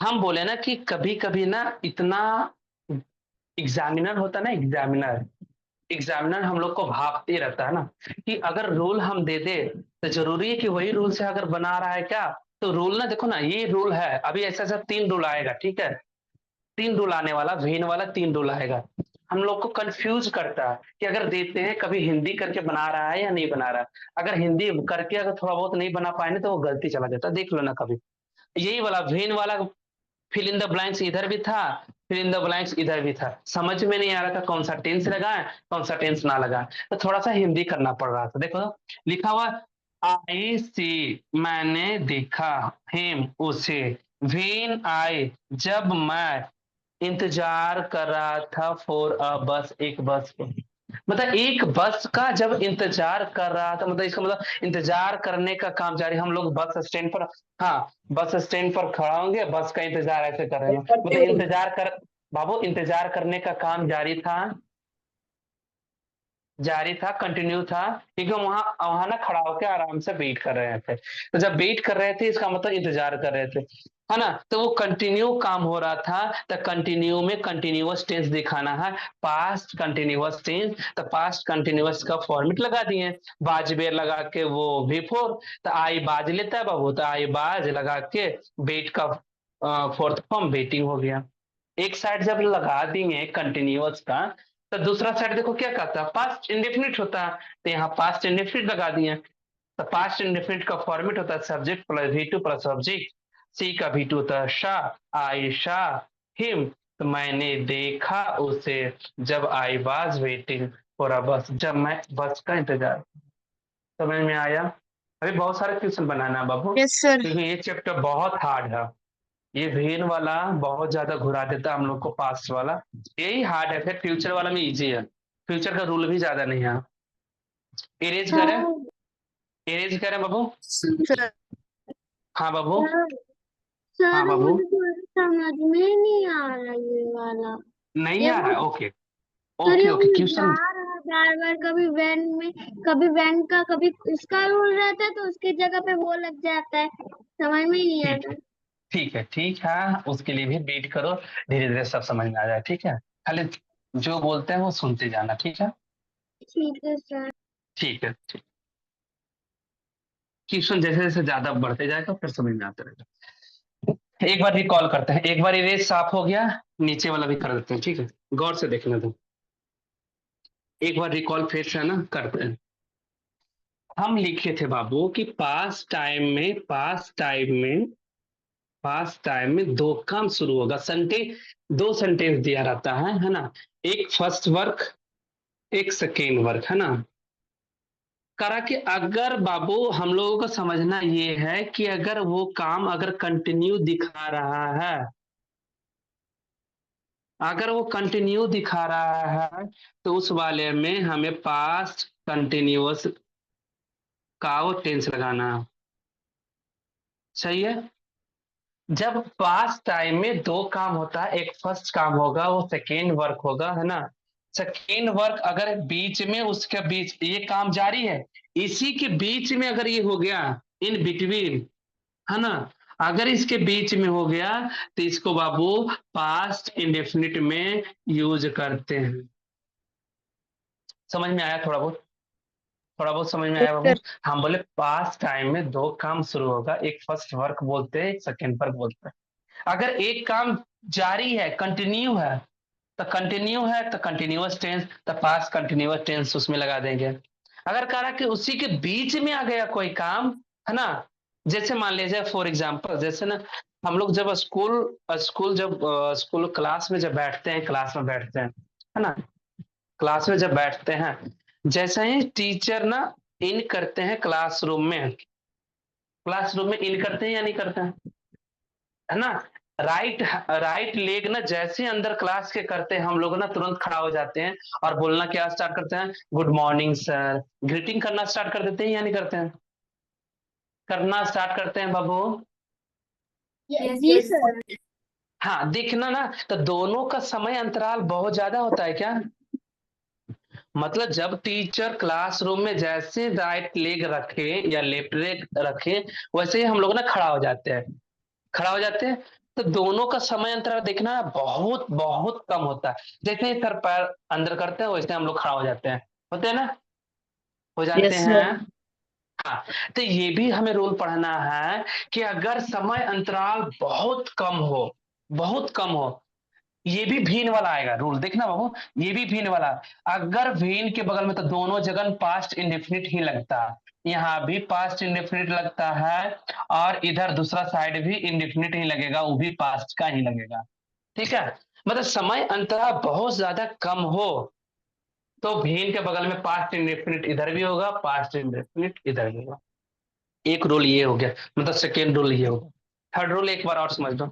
S2: हम बोले ना कि कभी कभी ना इतना एग्जामिनर होता ना, एग्जामिनर हम लोग को भापते रहता है ना कि अगर रूल हम दे दे तो जरूरी है कि वही रूल से अगर बना रहा है क्या। तो रूल ना देखो ना, ये रूल है अभी ऐसा ऐसा 3 रूल आएगा, ठीक है। 3 रूल आने वाला, वेन वाला 3 रूल आएगा। हम लोग को कंफ्यूज करता है कि अगर देते हैं कभी हिंदी करके बना रहा है या नहीं बना रहा है। अगर हिंदी करके अगर थोड़ा बहुत नहीं बना पाए ना तो वो गलती चला जाता, देख लो ना कभी। यही वाला वेन वाला फिल इन द ब्लैंक्स इधर भी था, फिल इन द ब्लैंक्स इधर भी था। समझ में नहीं आ रहा था कौन सा टेंस लगाए कौन सा टेंस ना लगाए, तो थोड़ा सा हिंदी करना पड़ रहा था। देखो लिखा हुआ आई सी, मैंने देखा, हिम उसे, व्हेन आई जब मैं इंतजार कर रहा था, फॉर अ बस एक बस को। मतलब एक बस का जब इंतजार कर रहा था, मतलब इसका मतलब इंतजार करने का काम जारी। हम लोग बस स्टैंड पर, हाँ बस स्टैंड पर खड़ा होंगे, बस का इंतजार ऐसे कर रहे हैं, मतलब इंतजार कर बाबू, इंतजार करने का काम जारी था, कंटिन्यू था, क्योंकि हम वहां वहां ना खड़ा होकर आराम से वेट कर रहे थे। तो जब वेट कर रहे थे इसका मतलब इंतजार कर रहे थे, है ना। तो वो कंटिन्यू काम हो रहा था, तो कंटिन्यू में कंटिन्यूअस टेंस दिखाना है, पास्ट कंटिन्यूअस टेंस। तो पास्ट कंटिन्यूअस का फॉर्मेट लगा दिए, बाजबेर लगा के वो बिफोर, तो आई बाज लेता है बाबू, तो आई बाज लगा के वेट का फोर्थ फॉर्म वेटिंग हो गया। एक साइड जब लगा देंगे कंटिन्यूअस का, तो दूसरा साइड देखो क्या कहता है, पास्ट इंडेफिनिट होता है, तो यहाँ पास्ट इंडेफिनिट लगा दिए। तो पास्ट इंडेफिनिट का फॉर्मेट होता है subject plus V2 plus object. See का V2 होता है शाह, आई शाह, हिम, तो मैंने देखा उसे, जब आई वाज वेटिंग फॉर अ बस, जब मैं बस का इंतजार। समझ में आया। अभी बहुत सारे क्वेश्चन बनाना है बाबू,
S1: यस सर।
S2: क्योंकि ये चैप्टर बहुत हार्ड है। ये वेन वाला बहुत ज्यादा घुरा देता है हम लोग को, पास्ट वाला यही हार्ड है, फिर फ्यूचर वाला में इजी है। फ्यूचर का रूल भी ज्यादा नहीं है। इरेज करें, इरेज करें बाबू।
S1: सर
S2: हाँ बाबू।
S7: सर
S2: हाँ बाबू।
S7: मुझे थोड़ा समझ में नहीं आ रहा ये वाला।
S2: नहीं
S7: ये
S2: आ रहा है,
S7: वो
S2: ओके
S7: सर ये
S2: ओके ओके
S7: वो जा
S2: क्वेश्चन।
S7: रहा है बार बार, कभी वैन में, कभी वैन का, कभी इसका रूल रहता है तो उसकी जगह पे वो लग जाता है, समझ में ही नहीं
S2: ठीक
S7: आता।
S2: है, ठीक है, ठीक है, उसके लिए भी वेट करो, धीरे धीरे सब समझ में आ जाए, ठीक है। खाली जो बोलते हैं वो सुनते जाना, ठीक है।
S7: ठीक है सर।
S2: ठीक है, ठीक। क्वेश्चन जैसे जैसे ज्यादा बढ़ते जाएगा फिर समझ में आते रहेगा। एक बार रिकॉल करते हैं, एक बार इरेज साफ हो गया, नीचे वाला भी कर देते हैं, ठीक है। गौर से देखना दो, एक बार रिकॉल फिर से है ना करते हैं। हम लिखे थे बाबू कि पास्ट टाइम में दो काम शुरू होगा, दो सेंटेंस दिया रहता है ना। एक फर्स्ट वर्क, एक सेकेंड वर्क, है ना। करा कि अगर बाबू हम लोगों को समझना ये है कि अगर वो काम अगर कंटिन्यू दिखा रहा है, अगर वो कंटिन्यू दिखा रहा है तो उस वाले में हमें पास्ट कंटिन्यूअस का वो टेंस लगाना है। सही है। जब पास्ट टाइम में दो काम होता है, एक फर्स्ट काम होगा, वो सेकेंड वर्क होगा, है ना। सेकेंड वर्क अगर बीच में, उसके बीच ये काम जारी है, इसी के बीच में अगर ये हो गया, इन बिटवीन, है ना, अगर इसके बीच में हो गया तो इसको बाबू पास्ट इंडेफिनिट में यूज करते हैं। समझ में आया थोड़ा बहुत, थोड़ा बहुत समझ में आया बाबू। हम बोले पास्ट टाइम में दो काम शुरू होगा, एक फर्स्ट वर्क बोलते हैं, एक सेकेंड वर्क बोलते हैं। अगर एक काम जारी है, कंटिन्यू है, तो कंटिन्यूअस टेंस, तो पास्ट कंटिन्यूअस टेंस उसमें लगा देंगे। अगर कह रहा कि उसी के बीच में आ गया कोई काम, है ना, जैसे मान लीजिए फॉर एग्जांपल, जैसे ना हम लोग जब स्कूल क्लास में जब बैठते हैं, क्लास में बैठते हैं, है ना, क्लास में जब बैठते हैं, जैसे ही टीचर ना इन करते हैं क्लासरूम में इन करते हैं या नहीं करते हैं, है ना, राइट राइट लेग ना जैसे अंदर क्लास के करते हैं, हम लोग ना तुरंत खड़ा हो जाते हैं और बोलना क्या स्टार्ट करते हैं, गुड मॉर्निंग सर, ग्रीटिंग करना स्टार्ट कर देते हैं या नहीं करते हैं, करना स्टार्ट करते हैं बाबू।
S9: यस
S7: जी
S9: सर।
S7: सर।
S2: हाँ, देखना ना, तो दोनों का समय अंतराल बहुत ज्यादा होता है क्या, मतलब जब टीचर क्लासरूम में जैसे राइट लेग रखे या लेफ्ट लेग रखे, वैसे ही हम लोग ना खड़ा हो जाते हैं, तो दोनों का समय अंतराल देखना बहुत बहुत कम होता है। जैसे ही सर पैर अंदर करते हैं वैसे हम लोग खड़ा हो जाते हैं, होते हैं ना, हो जाते
S6: यस
S2: हैं।
S6: सर।
S2: हाँ, तो ये भी हमें रूल पढ़ना है कि अगर समय अंतराल बहुत कम हो, ये भी भीन वाला आएगा रूल, देखना बाबू, ये भी भीन वाला। अगर भीन के बगल में, तो दोनों जगह पास्ट इंडेफिनिट ही लगता है, यहाँ भी पास्ट इंडेफिनिट लगता है और इधर दूसरा साइड भी इंडेफिनिट ही लगेगा, वो भी पास्ट का ही लगेगा, ठीक है। मतलब समय अंतराल बहुत ज्यादा कम हो तो भीन के बगल में पास्ट इंडेफिनिट इधर भी होगा, पास्ट इंडेफिनिट इधर भी होगा। एक रूल ये हो गया, मतलब सेकेंड रूल ये होगा। थर्ड रूल एक बार और समझ लो।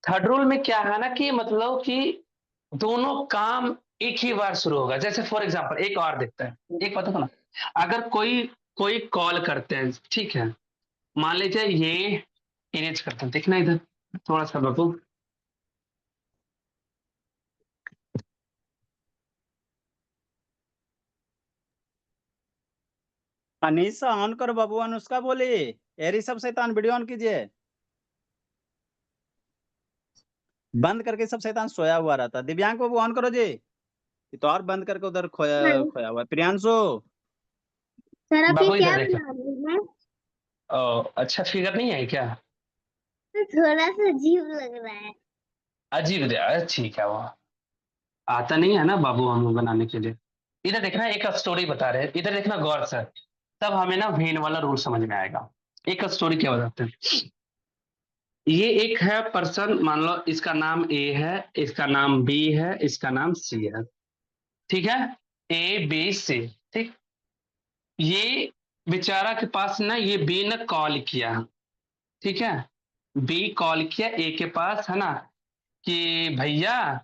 S2: थर्ड रूल में क्या है ना कि मतलब कि दोनों काम एक ही बार शुरू होगा। जैसे फॉर एग्जांपल एक और देखते हैं, एक पता था ना, अगर कोई कोई कॉल करते हैं, ठीक है, मान लीजिए ये इरेज करते हैं, देखना इधर थोड़ा सा बाबू,
S4: अनीसा ऑन करो बाबू, अनुष्का बोली एरी सब शैतान वीडियो ऑन कीजिए। बंद करके सब शैतान सोया हुआ रहता। दिव्यांग बाबू ऑन करो जी, ये तो और बंद करके उधर खोया
S7: हाँ
S4: खोया हुआ है। प्रियांशु
S7: सर, आप ये
S2: बाबू
S7: क्या
S2: इधर देखना।
S7: बना रहे हैं?
S2: अच्छा फिगर नहीं है क्या,
S7: तो थोड़ा सा अजीब लग रहा है।
S2: अजीब ठीक है, वो आता नहीं है ना बाबू हम बनाने के लिए। इधर देखना, एक स्टोरी बता रहे हैं, इधर देखना गौर से, तब हमें ना वेन वाला रूल समझ में आएगा। एक स्टोरी क्या बताते हैं, ये एक है पर्सन, मान लो इसका नाम ए है, इसका नाम बी है, इसका नाम सी है, ठीक है, ए बी सी, ठीक। ये बेचारा के पास ना, ये बी ने कॉल किया, ठीक है, बी कॉल किया ए के पास, है ना, कि भैया,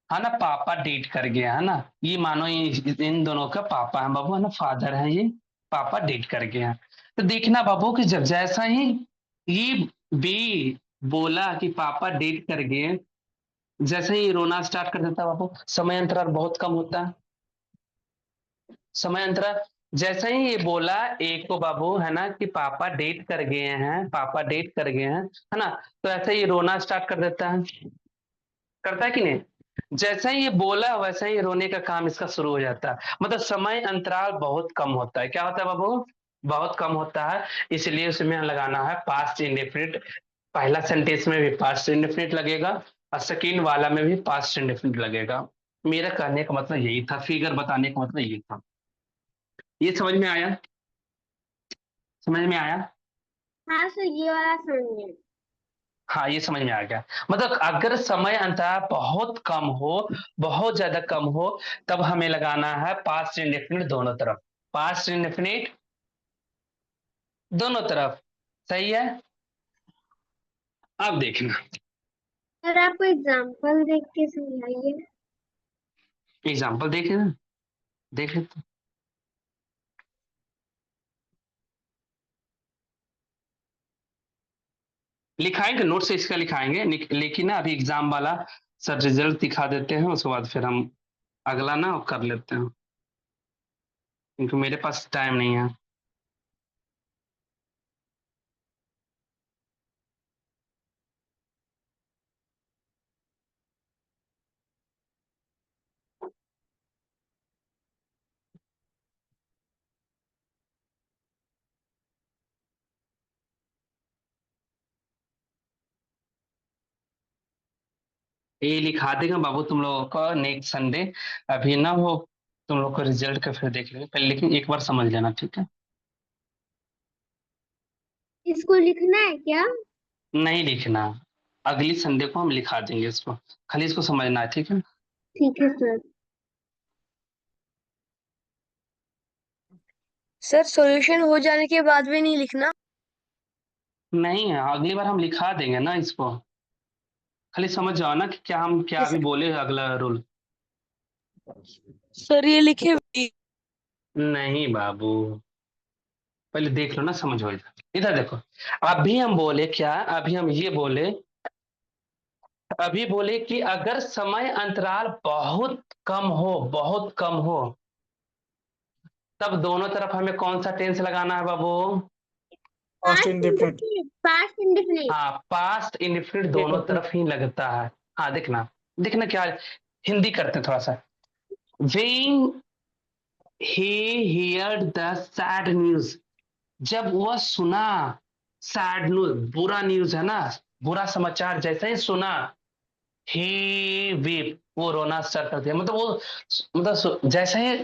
S2: है ना, पापा डेट कर गया, है ना, ये मानो इन दोनों का पापा है बाबू, है ना, फादर है ये, पापा डेट कर गया। तो देखना बाबू कि जब जैसा ही ये बी बोला कि पापा डेट कर गए, जैसे ही रोना स्टार्ट कर देता बाबू, समय अंतराल बहुत कम होता है, समय अंतराल जैसे ही ये बोला एक को बाबू, है ना, कि पापा डेट कर गए हैं, पापा डेट कर गए हैं, है ना, तो ऐसे ही रोना स्टार्ट कर देता है, करता है कि नहीं, जैसे ही ये बोला वैसे ही रोने का काम इसका शुरू हो जाता है। मतलब समय अंतराल बहुत कम होता है, क्या होता है बाबू, बहुत कम होता है, इसलिए उसमें लगाना है पास्ट इंडेफिनिट। पहला सेंटेंस में भी पास्ट इंडेफिनिट लगेगा और सेकेंड वाला में भी पास्ट इंडेफिनिट लगेगा। मेरा कहने का मतलब यही था, फिगर बताने का मतलब यही था। ये समझ में आया, समझ में आया,
S7: हाँ सर, ये वाला समझे।
S2: हाँ ये समझ में आ गया। मतलब अगर समय अंतराल बहुत कम हो, बहुत ज्यादा कम हो, तब हमें लगाना है पास्ट इंडेफिनिट दोनों तरफ, पास्ट इंडेफिनिट दोनों तरफ, सही है। अब देखना,
S7: सर, आप एग्जाम्पल देख के समझाइए।
S2: एग्जाम्पल देखे ना, देख लेते हैं। लिखाएंगे नोट से इसका लिखाएंगे, लेकिन ना अभी एग्जाम वाला सर रिजल्ट दिखा देते हैं, उसके बाद फिर हम अगला ना कर लेते हैं, क्योंकि मेरे पास टाइम नहीं है। ये लिखा देगा बाबू तुम लोगों को नेक्स्ट संडे, अभी ना वो तुम लोग को रिजल्ट का फिर देख लेंगे पहले, लेकिन एक बार समझ लेना, ठीक है?
S7: इसको लिखना है क्या?
S2: नहीं लिखना, अगली संडे को हम लिखा देंगे इसको, खाली इसको समझना है, ठीक है?
S7: ठीक है सर।
S1: सर सॉल्यूशन हो जाने के बाद भी नहीं लिखना?
S2: नहीं, अगली बार हम लिखा देंगे ना इसको, खाली समझ जाओ ना कि क्या हम क्या अभी बोले अगला रूल।
S1: सर ये लिखे भी।
S2: नहीं बाबू, पहले देख लो ना, समझ हो इधर, इधर देखो। अभी हम बोले क्या, अभी हम ये बोले, अभी बोले कि अगर समय अंतराल बहुत कम हो, बहुत कम हो, तब दोनों तरफ हमें कौन सा टेंस लगाना है बाबू?
S3: Past indefinite.
S7: Past indefinite.
S2: हाँ, पास्ट इंडेफिनिट दोनों तरफ ही लगता है। हाँ देखना, देखना क्या, हिंदी करते हैं थोड़ा सा। When he heard the sad news, जब वह सुना, सैड न्यूज बुरा न्यूज है ना, बुरा समाचार जैसे ही सुना, ही वीप वो रोना स्टार्ट कर दिया। मतलब वो, मतलब जैसे ही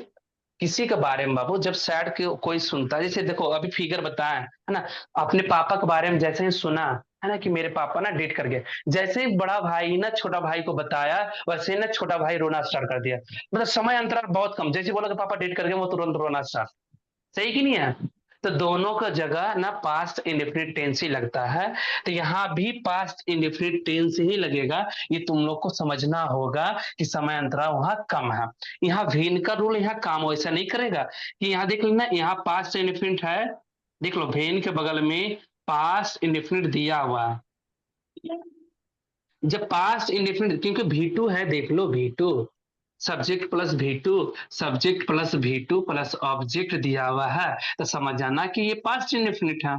S2: किसी के बारे में बाबू जब सैड कोई सुनता है, जैसे देखो अभी फिगर बताया है ना, अपने पापा के बारे में जैसे ही सुना है ना कि मेरे पापा ना डेट कर गए, जैसे ही बड़ा भाई ना छोटा भाई को बताया, वैसे ही ना छोटा भाई रोना स्टार्ट कर दिया। मतलब समय अंतराल बहुत कम, जैसे बोला कि पापा डेट कर गए वो तुरंत रोना स्टार्ट। सही कि नहीं है? तो दोनों का जगह ना पास्ट इंडेफिनिट टेंस ही लगता है, तो यहाँ भी पास्ट इंडेफिनिट टेंस ही लगेगा। ये तुम लोग को समझना होगा कि समय अंतराल वहां कम है। यहाँ वेन का रूल यहाँ काम वैसा नहीं करेगा कि यहाँ देख लेना, यहाँ पास्ट इंडेफिनिट है, देख लो वेन के बगल में पास्ट इंडेफिनिट दिया हुआ है। जब पास्ट इंडेफिनिट, क्योंकि V2 है, देख लो V2, subject plus V2, subject plus V2 plus object दिया हुआ है, तो समझ जाना कि ये पास्ट इंडेफिनिट है,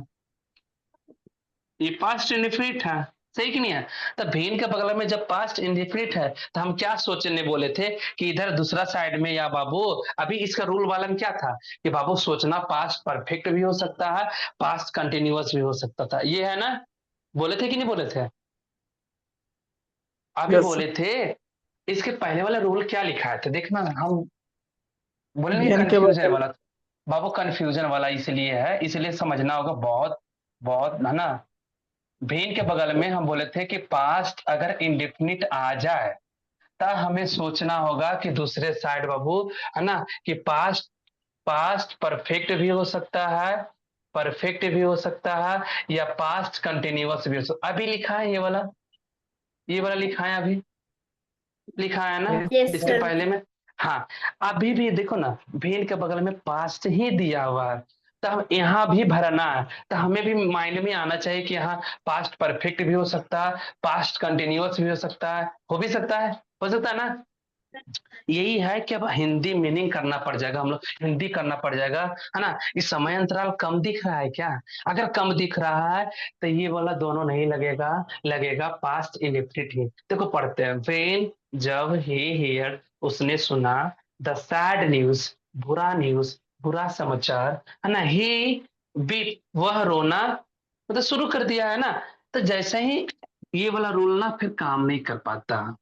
S2: ये पास्ट इंडेफिनिट है। सही कि नहीं है? तो भेन के बगल में जब पास्ट इंडेफिनिट है, तो हम क्या सोचने बोले थे कि इधर दूसरा साइड में, या बाबू अभी इसका रूल वाला में क्या था कि बाबू सोचना पास्ट परफेक्ट भी हो सकता है, पास्ट कंटिन्यूअस भी हो सकता था, ये है ना? बोले थे कि नहीं बोले थे? अभी
S3: यस
S2: बोले थे। इसके पहले वाला रूल क्या लिखा है तो देखना, हम बोलेंगे
S3: भेन के
S2: कंफ्यूजन
S3: बगल।
S2: वाला। बाबू कंफ्यूजन वाला इसलिए है, इसलिए समझना होगा बहुत, बहुत है ना। भेन के बगल में हम बोले थे कि पास्ट अगर इंडेफिनिट आ जाए, तब हमें सोचना होगा कि दूसरे साइड बाबू है ना कि पास्ट, पास्ट परफेक्ट भी हो सकता है, परफेक्ट भी हो सकता है, या पास्ट कंटिन्यूअस भी हो सकता है। अभी लिखा है ये वाला लिखा है, अभी लिखा है ना
S7: यस
S2: इसके
S7: सर।
S2: पहले में। हाँ, अभी भी देखो ना, भेल के बगल में पास्ट ही दिया हुआ है, तो हम यहाँ भी भरना है, तो हमें भी माइंड में आना चाहिए कि यहाँ पास्ट परफेक्ट भी हो सकता है, पास्ट कंटिन्यूअस भी हो सकता है, हो भी सकता है, हो सकता है ना। यही है कि अब हिंदी मीनिंग करना पड़ जाएगा, हम लोग हिंदी करना पड़ जाएगा, है ना। इस समय अंतराल कम दिख रहा है क्या? अगर कम दिख रहा है तो ये वाला दोनों नहीं लगेगा, लगेगा पास्ट इंडेफिनिट ही। देखो पढ़ते हैं, वेन जब ही हियर उसने सुना, द सैड न्यूज बुरा न्यूज, बुरा समाचार, है ना, ही बीप वह रोना, मतलब शुरू कर दिया है ना। तो जैसे ही ये वाला रूल ना फिर काम नहीं कर पाता,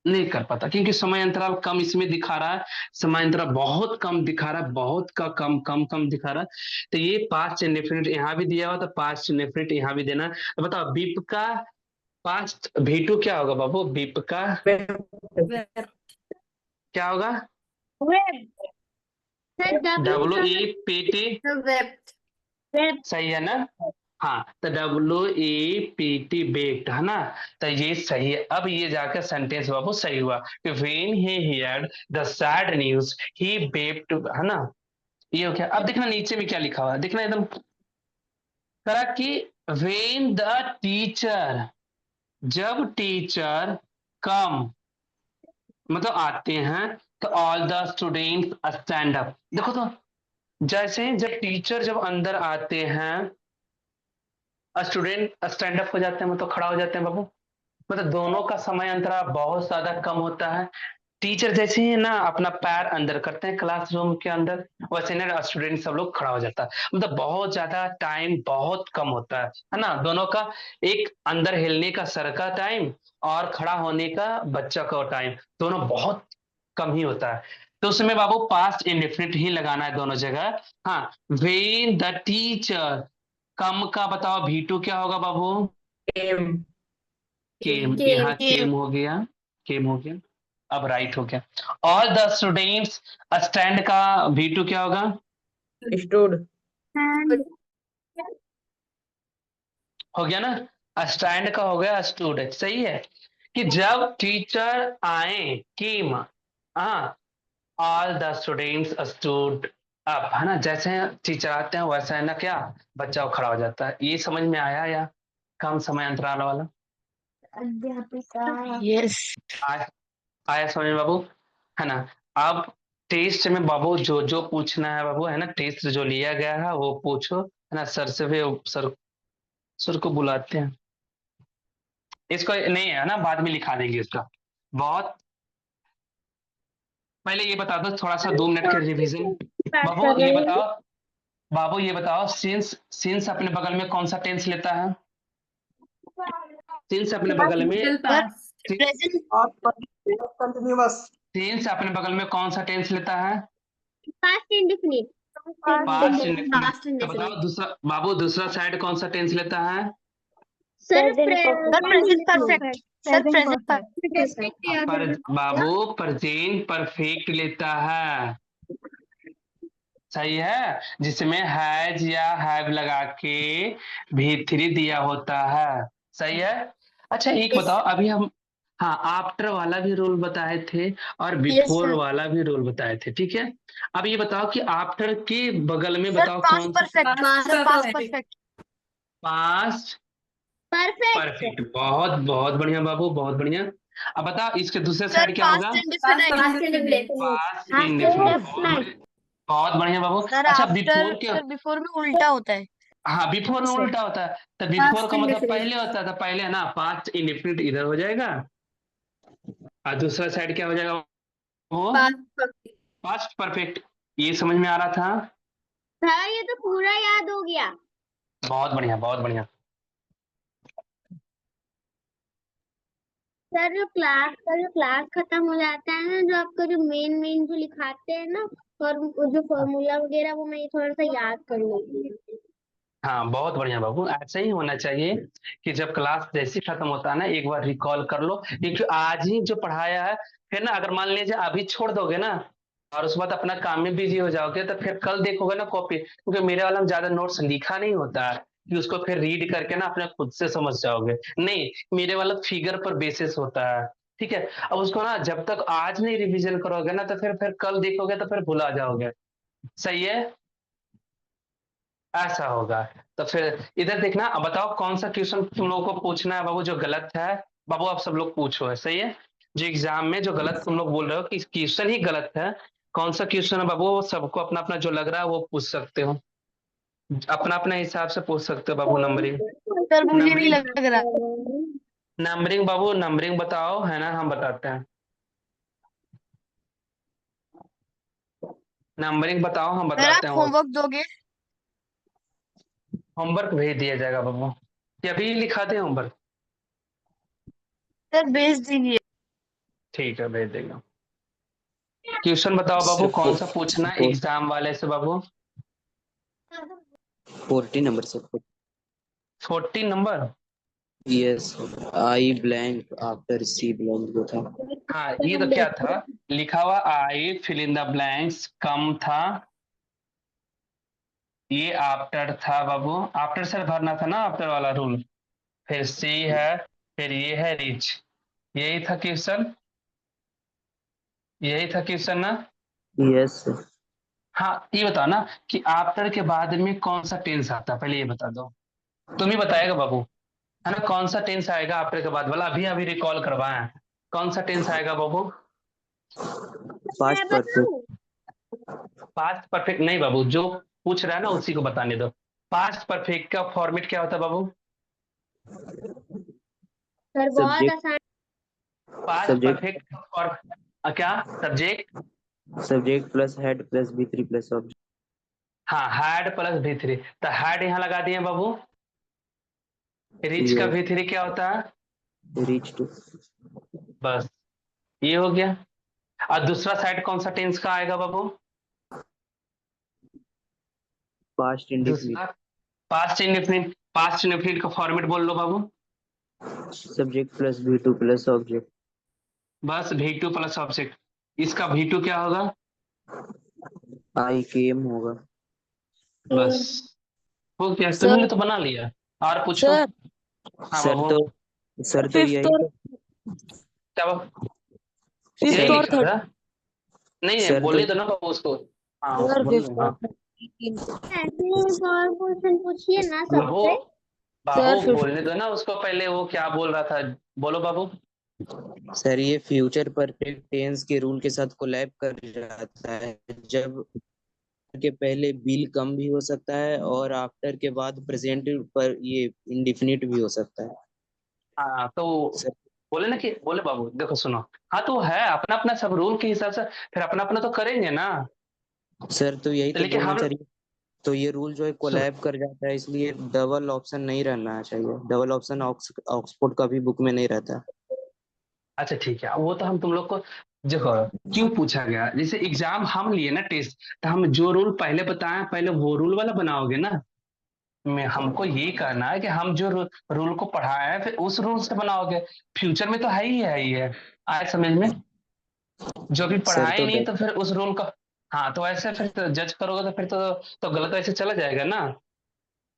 S2: नहीं कर पाता, क्योंकि समय अंतराल कम इसमें दिखा रहा है, समय अंतराल बहुत कम दिखा रहा है, बहुत का कम कम कम दिखा रहा है। तो ये पास्ट इंडेफिनिट यहाँ भी दिया हुआ, तो पास्ट इंडेफिनिट यहाँ भी देना। तो बताओ बीप का पास्ट V2 क्या होगा बाबू? बीप का क्या होगा?
S7: Web. Sir
S2: W E P T,
S7: web.
S2: सही है ना? हाँ, तो WEPT बेक्ड है ना, तो ये सही है। अब ये जाकर सेंटेंस बाबू सही हुआ कि when he heard the sad news he baked, है ना। ये हो गया। अब देखना नीचे में क्या लिखा हुआ है, देखना एकदम करा कि व्हेन द टीचर, जब टीचर कम मतलब आते हैं, तो all the students stand up. देखो तो जैसे जब टीचर जब अंदर आते हैं, स्टूडेंट स्टैंड अप हो जाते हैं, मतलब खड़ा हो जाते हैं बाबू। मतलब दोनों का समय अंतराल बहुत ज्यादा कम होता है। टीचर जैसे ही ना अपना पैर अंदर करते हैं क्लासरूम के अंदर, वैसे ना स्टूडेंट सब लोग खड़ा हो जाता है। मतलब बहुत ज्यादा टाइम बहुत कम होता है ना दोनों का। एक अंदर हिलने का सर का टाइम और खड़ा होने का बच्चा का टाइम, दोनों बहुत कम ही होता है, तो उसमें बाबू पास्ट इंडेफिनिट ही लगाना है दोनों जगह। हाँ, व्हेन द टीचर, कम का बताओ V2 क्या होगा बाबू?
S8: केम
S2: केम, यहाँ केम हो गया, केम हो गया, अब राइट हो गया। ऑल द स्टूडेंट्स, स्टैंड का V2 क्या होगा?
S8: स्टूड
S2: हो गया ना, स्टैंड का हो गया स्टूड, सही है कि जब टीचर आए, केम, हाँ, all the students stood up, है ना, जैसे टीचर आते हैं वैसा है ना, क्या बच्चा खड़ा हो जाता है। ये समझ में आया या कम समय अंतराल वाला?
S1: अध्यापिका।
S6: यस
S2: आया, आया समझ में बाबू, है ना। अब टेस्ट में बाबू जो जो पूछना है बाबू, है ना, टेस्ट जो लिया गया है वो पूछो, है ना। सर से भी, सर को बुलाते हैं, इसको नहीं है ना, बाद में लिखा देंगे इसका। बहुत पहले ये बता दो थोड़ा सा 2 मिनट के रिवीजन। बाबू ये बताओ, बाबू ये बताओ, सिंस, सिंस अपने बगल में कौन सा टेंस लेता है? सिंस अपने बगल में,
S9: simple past
S1: present
S3: continuous.
S2: Since अपने बगल में कौन सा टेंस लेता है?
S7: Past indefinite
S2: past indefinite. तो बताओ दूसरा बाबू, दूसरा साइड कौन सा टेंस लेता है?
S7: Sir
S1: sir present perfect. Sir present perfect.
S2: पर बाबू प्रेजेंट परफेक्ट लेता है, सही है, जिसमें हैज या हैव लगा के V3 दिया होता है, सही है। अच्छा एक बताओ, अभी हम, हाँ, आफ्टर वाला भी रूल बताए थे और बिफोर
S1: sir.
S2: वाला भी रूल बताए थे, ठीक है। अब ये बताओ कि आफ्टर के बगल में
S1: सर
S2: बताओ
S1: पास्ट
S2: कौन सा?
S1: Perfect. Sir past perfect.
S2: Past
S7: perfect
S2: perfect, बहुत बहुत बढ़िया बाबू, बहुत बढ़िया। अब बताओ इसके दूसरे
S1: सर
S2: साइड क्या होगा?
S1: Past indefinite.
S2: पास्ट इंडेफिनिट, बहुत बढ़िया बाबू।
S1: सर
S2: अच्छा
S1: आफ्टर,
S2: बिफोर क्या?
S1: सर बिफोर में उल्टा होता है।
S2: हाँ, बिफोर में
S1: सर
S2: उल्टा होता है, तो बिफोर का मतलब पहले होता था, पहले है ना, पास्ट इंडेफिनिट इधर हो जाएगा और दूसरा साइड क्या हो जाएगा? वो पास्ट परफेक्ट। ये समझ में आ रहा था?
S7: सर ये तो पूरा याद हो गया।
S2: बहुत बढ़िया, बहुत बढ़िया।
S7: सर जो क्लास खत्म हो जाता है ना, जो आपका जो मेन जो लिखाते हैं ना, और वो जो फॉर्मूला वगैरह, वो मैं थोड़ा सा याद कर लूंगी।
S2: हाँ, बहुत बढ़िया बाबू, ऐसा ही होना चाहिए कि जब क्लास जैसे खत्म होता है ना, एक बार रिकॉल कर लो, क्योंकि आज ही जो पढ़ाया है, फिर ना अगर मान लीजिए अभी छोड़ दोगे ना और उसके बाद अपना काम में बिजी हो जाओगे, तो फिर कल देखोगे ना कॉपी, क्योंकि मेरे वाला में ज्यादा नोट्स लिखा नहीं होता है कि उसको फिर रीड करके ना अपने खुद से समझ जाओगे, नहीं, मेरे वाला फिगर पर बेसिस होता है, ठीक है। अब उसको ना जब तक आज नहीं रिविजन करोगे ना, तो फिर कल देखोगे तो फिर भुला जाओगे, सही है, ऐसा होगा। तो फिर इधर देखना, अब बताओ कौन सा क्वेश्चन तुम लोगों को पूछना है बाबू जो गलत है। बाबू आप सब लोग पूछो, है सही है, जो एग्जाम में जो गलत तुम लोग बोल रहे हो कि क्वेश्चन ही गलत है, कौन सा क्वेश्चन है बाबू, वो सबको अपना अपना जो लग रहा है वो पूछ सकते हो, अपना अपना हिसाब से पूछ सकते हो बाबू। नंबरिंग,
S1: सर मुझे नहीं
S2: नंबरिंग,
S1: लग रहा।
S2: नंबरिंग बाबू, नंबरिंग बताओ, है ना, हम बताते हैं, नंबरिंग बताओ, हम
S1: सर
S2: बताते
S1: आप
S2: हैं।
S1: होमवर्क दोगे?
S2: होमवर्क भेज दिया जाएगा बाबू, कि अभी लिखा दे होमवर्क?
S1: सर भेज दीजिए।
S2: ठीक है, भेज देगा। क्वेश्चन बताओ बाबू,
S10: सर
S2: कौन सा पूछना है एग्जाम वाले से बाबू?
S10: 40 number sir.
S2: 40 number?
S10: Yes, I blank after C blank जो था।
S2: हाँ, ये तो क्या था लिखा हुआ, I fill in the blanks, कम था, ये आफ्टर था बाबू, आफ्टर से भरना था ना, आफ्टर वाला रूल, फिर सी है, फिर ये है रिच, यही था क्वेश्चन, यही था क्वेश्चन ना।
S10: Yes sir.
S2: हाँ, ये बताओ ना कि आफ्टर के बाद में कौन सा टेंस आता है, पहले ये बता दो, तुम ही बताएगा बाबू, है ना, कौन सा टेंस आएगा आफ्टर के बाद वाला, अभी अभी रिकॉल करवाए, कौन सा टेंस आएगा बाबू?
S10: Past perfect.
S2: पास्ट परफेक्ट नहीं बाबू, जो पूछ रहा है ना उसी को बताने दो। पास्ट परफेक्ट का फॉर्मेट क्या होता है बाबू?
S7: सर बहुत
S10: सब्जेक्ट,
S7: आसान।
S2: पास्ट
S10: सब्जेक्ट,
S2: परफेक्ट और क्या, subject,
S10: subject plus head plus V3 plus object.
S2: हाँ, हैड प्लस V3, तो हैड यहाँ लगा दिए बाबू। रिच का V3 क्या होता है?
S10: Reach to.
S2: बस ये हो गया, और दूसरा साइड कौन सा टेंस का आएगा बाबू?
S10: Past indefinite.
S2: दूसरा पास्ट इंडेफिनिट। पास्ट इंडेफिनिट का फॉर्मेट बोल लो बाबू।
S10: Subject plus V2 plus object.
S2: बस V2 प्लस ऑब्जेक्ट। इसका V2 क्या होगा?
S10: I came होगा।
S2: बस हो गया, तुमने तो बना लिया। और पूछो।
S5: सर
S2: हाँ
S10: सर
S2: बाबू।
S10: तो सर तो
S5: फिफ्थ
S10: यही
S5: और
S2: क्या बाबू?
S5: फिफ्थ
S2: यही
S5: और
S2: लिखा था? नहीं है,
S10: सर तो
S2: बोलने दो ना बाबू उसको। हाँ
S5: सर
S2: बोल
S5: फिफ्थ
S2: लो। हाँ
S5: और 13
S7: ऐसे और क्वेश्चन पूछिए ना
S2: बाबू,
S7: सबसे।
S2: बाबू
S5: सर
S2: बोलने दो ना उसको पहले, वो क्या बोल रहा था। बोलो बाबू।
S10: सर ये फ्यूचर परफेक्ट टेंस के रूल के साथ कोलैब कर जाता है, जब के पहले बिल कम भी हो सकता है और आफ्टर के बाद प्रेजेंट पर ये इंडिफिनिट भी हो सकता है।
S2: हाँ तो
S10: सर
S2: बोले ना कि बोले बाबू देखो सुनो। हाँ तो है अपना अपना सब रूल के हिसाब से, फिर अपना अपना तो करेंगे ना।
S10: सर तो यही
S2: तो
S10: तो
S2: लेकिन
S10: बोलना
S2: हम
S10: चाहिए। तो ये रूल जो है कोलैब कर जाता है, इसलिए डबल ऑप्शन नहीं रहना चाहिए। डबल ऑप्शन ऑक्सफोर्ड का भी बुक में नहीं रहता।
S2: अच्छा ठीक है, वो तो हम तुम लोग को देखो क्यों पूछा गया। जैसे एग्जाम हम लिए ना टेस्ट, तो हम जो रूल पहले बताए पहले वो रूल वाला बनाओगे ना। मैं हमको ये कहना है कि हम जो रूल को पढ़ाए हैं फिर उस रूल से बनाओगे। फ्यूचर में तो है ही है। आए समझ में? जो भी
S10: सर
S2: पढ़ाए
S10: तो
S2: नहीं तो फिर उस रूल का। हाँ तो ऐसे फिर तो जज करोगे तो फिर तो गलत ऐसे चला जाएगा ना।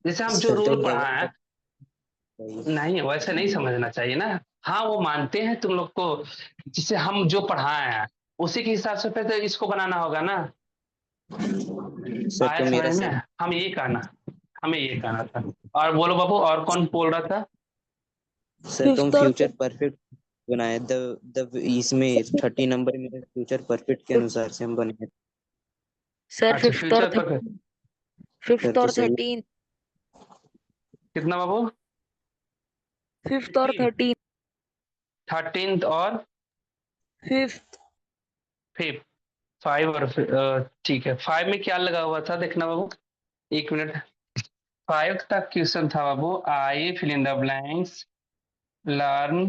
S2: जैसे हम जो
S10: सर तो
S2: रूल पढ़ाए
S10: डबल
S2: हैं, नहीं वैसे नहीं समझना चाहिए ना। हाँ वो मानते हैं तुम लोग को, जिसे हम जो पढ़ाए हैं उसी के हिसाब से फिर तो इसको बनाना होगा ना।
S10: सर
S2: आया
S10: तो मेरा
S2: समझ में?
S10: सर
S2: हमें ये कहना था। और बोलो बाबू, और कौन बोल रहा था?
S10: सर तुम
S5: फिफ्थ और
S10: फ्यूचर परफेक्ट बनाए। द इसमें 30 नंबर में फ्यूचर परफेक्ट के अनुसार से हम बनाए।
S5: सर
S2: अच्छा फ्यूचर पर
S10: सर
S5: फिफ्थ
S10: तो
S5: और
S10: सही।
S5: 13
S2: कितना बाबू?
S5: फिफ्थ और 13
S2: 13th और
S5: फिफ्थ
S2: फिफ्थ। 5 और ठीक है। 5 में क्या लगा हुआ था देखना बाबू। एक मिनट। 5 तक क्वेश्चन था बाबू, I fill in the blanks, learn,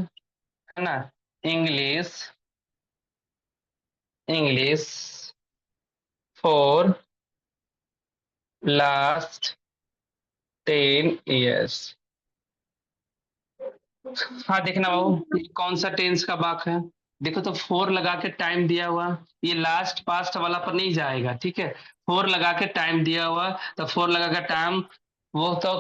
S2: है ना, English, English for last 10 years। हाँ देखना बाबू ये कौन सा टेंस का वाक है। देखो तो 4 लगा के टाइम दिया हुआ, ये लास्ट पास्ट वाला पर नहीं जाएगा, ठीक है। 4 लगा के टाइम दिया हुआ, तो 4 लगा के टाइम, वो तो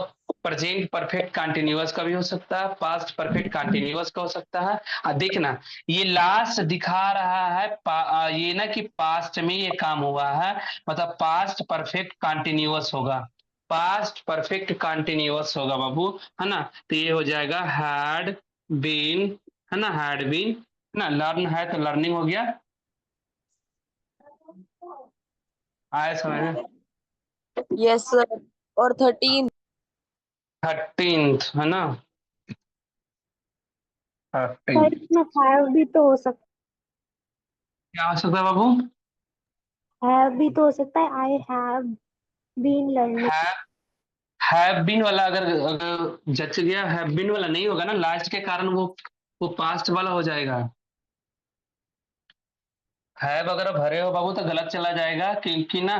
S2: प्रेजेंट परफेक्ट कंटिन्यूअस का भी हो सकता है, पास्ट परफेक्ट कंटिन्यूअस का हो सकता है। देखना ये लास्ट दिखा रहा है ये ना कि पास्ट में ये काम हुआ है, मतलब पास्ट परफेक्ट कंटिन्यूअस होगा। पास्ट परफेक्ट कंटिन्यूअस होगा बाबू, है ना। तो ये हो जाएगा हैड बीन, है ना, हैड बीन, है ना। लर्न है तो लर्निंग हो गया। आया समझ में?
S5: यस सर और 13
S2: 13th है ना,
S7: सर
S2: 13th।
S7: इसमें हैव भी तो हो सकता
S2: क्या हो सकता है बाबू?
S7: हैव भी तो हो सकता है। I have been learning.
S2: Have been वाला अगर अगर जच गया, हैव बीन वाला नहीं होगा ना लास्ट के कारण, वो पास्ट वाला हो जाएगा। हैव अगर भरे हो बाबू तो गलत चला जाएगा, क्योंकि ना,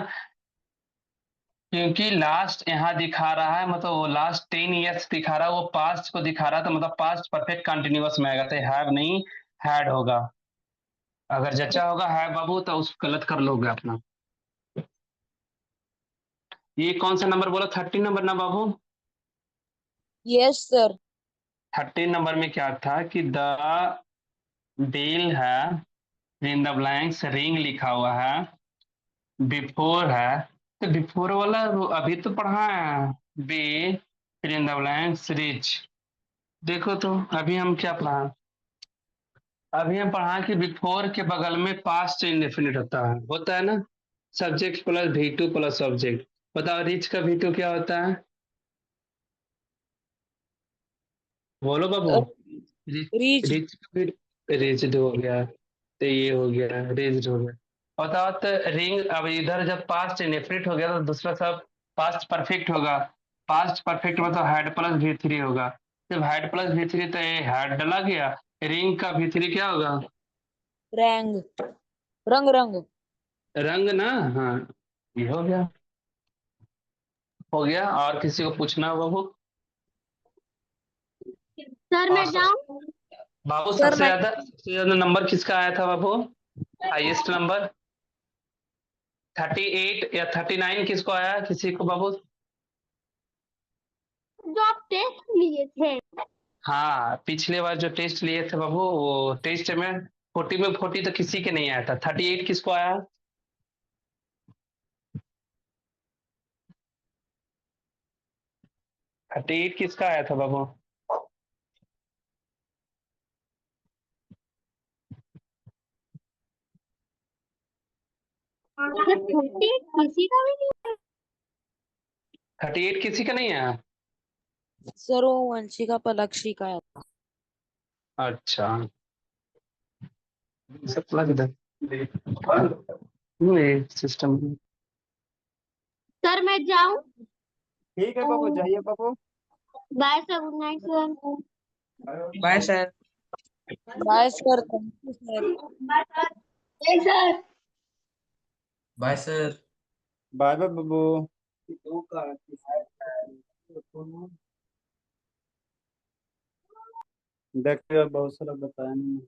S2: क्योंकि लास्ट यहाँ दिखा रहा है, मतलब वो लास्ट 10 years दिखा रहा है, वो पास्ट को दिखा रहा था, मतलब पास्ट परफेक्ट कंटिन्यूअस में आएगा, तो हैव नहीं हैड होगा। अगर जचा होगा हैव बाबू तो उस गलत कर लोगे अपना। ये कौन सा नंबर बोला? 13 नंबर ना बाबू?
S5: यस सर
S2: 13 नंबर में क्या था कि द डील है, इन द ब्लैंक्स रिंग लिखा हुआ है, बिफोर है, तो बिफोर वाला अभी तो पढ़ा है, बी फिर इन द ब्लैंक्स रिच। देखो तो अभी हम क्या पढ़ा, अभी हम पढ़ा कि बिफोर के बगल में पास्ट इंडेफिनिट होता है ना, subject plus V2 plus subject. बताओ रिच का V2 क्या होता है? बोलो बाबू। रिच
S5: रीच
S2: रिच का भी रिच्ड हो गया, तो ये हो गया रिच्ड हो गया। बताओ तो रिंग, अब इधर जब पास्ट इंडेफिनिट हो गया तो दूसरा सब पास्ट परफेक्ट होगा। पास्ट परफेक्ट मतलब हैड प्लस V3 होगा। जब हैड प्लस V3 तो ये हैड डला गया, रिंग का V3 क्या होगा?
S5: रैंग
S6: रंग रंग
S2: रंग ना, हाँ ये हो गया। हो गया, और किसी को पूछना हो बाबू?
S7: सर मैं
S2: और
S7: जाऊं?
S2: बाबू
S6: सर
S2: सबसे ज्यादा नंबर किसका आया था बाबू? हाईएस्ट नंबर 38 या 39 किसको आया, किसी को बाबू?
S7: जो आप टेस्ट लिए थे।
S2: हाँ, पिछले बार जो टेस्ट लिए थे बाबू, वो टेस्ट में 40 में 40 तो किसी के नहीं आया था। 38 किसको आया? थर्टी एट किसका आया था बाबू?
S7: सर 30 किसी का भी नहीं।
S2: 38 किसी का नहीं आया?
S6: सर वो वंशिका पलक्षी का है।
S2: अच्छा, सब लग ये सिस्टम।
S7: सर मैं जाऊं?
S4: ठीक है बाबू, जाइए बाबू।
S7: Bye sir, good night sir.
S6: Bye sir. Bye sir, thank you sir.
S7: Bye sir.
S10: Bye sir.
S4: Bye bye बाबू। देखिए बहुत सारा बताया नहीं।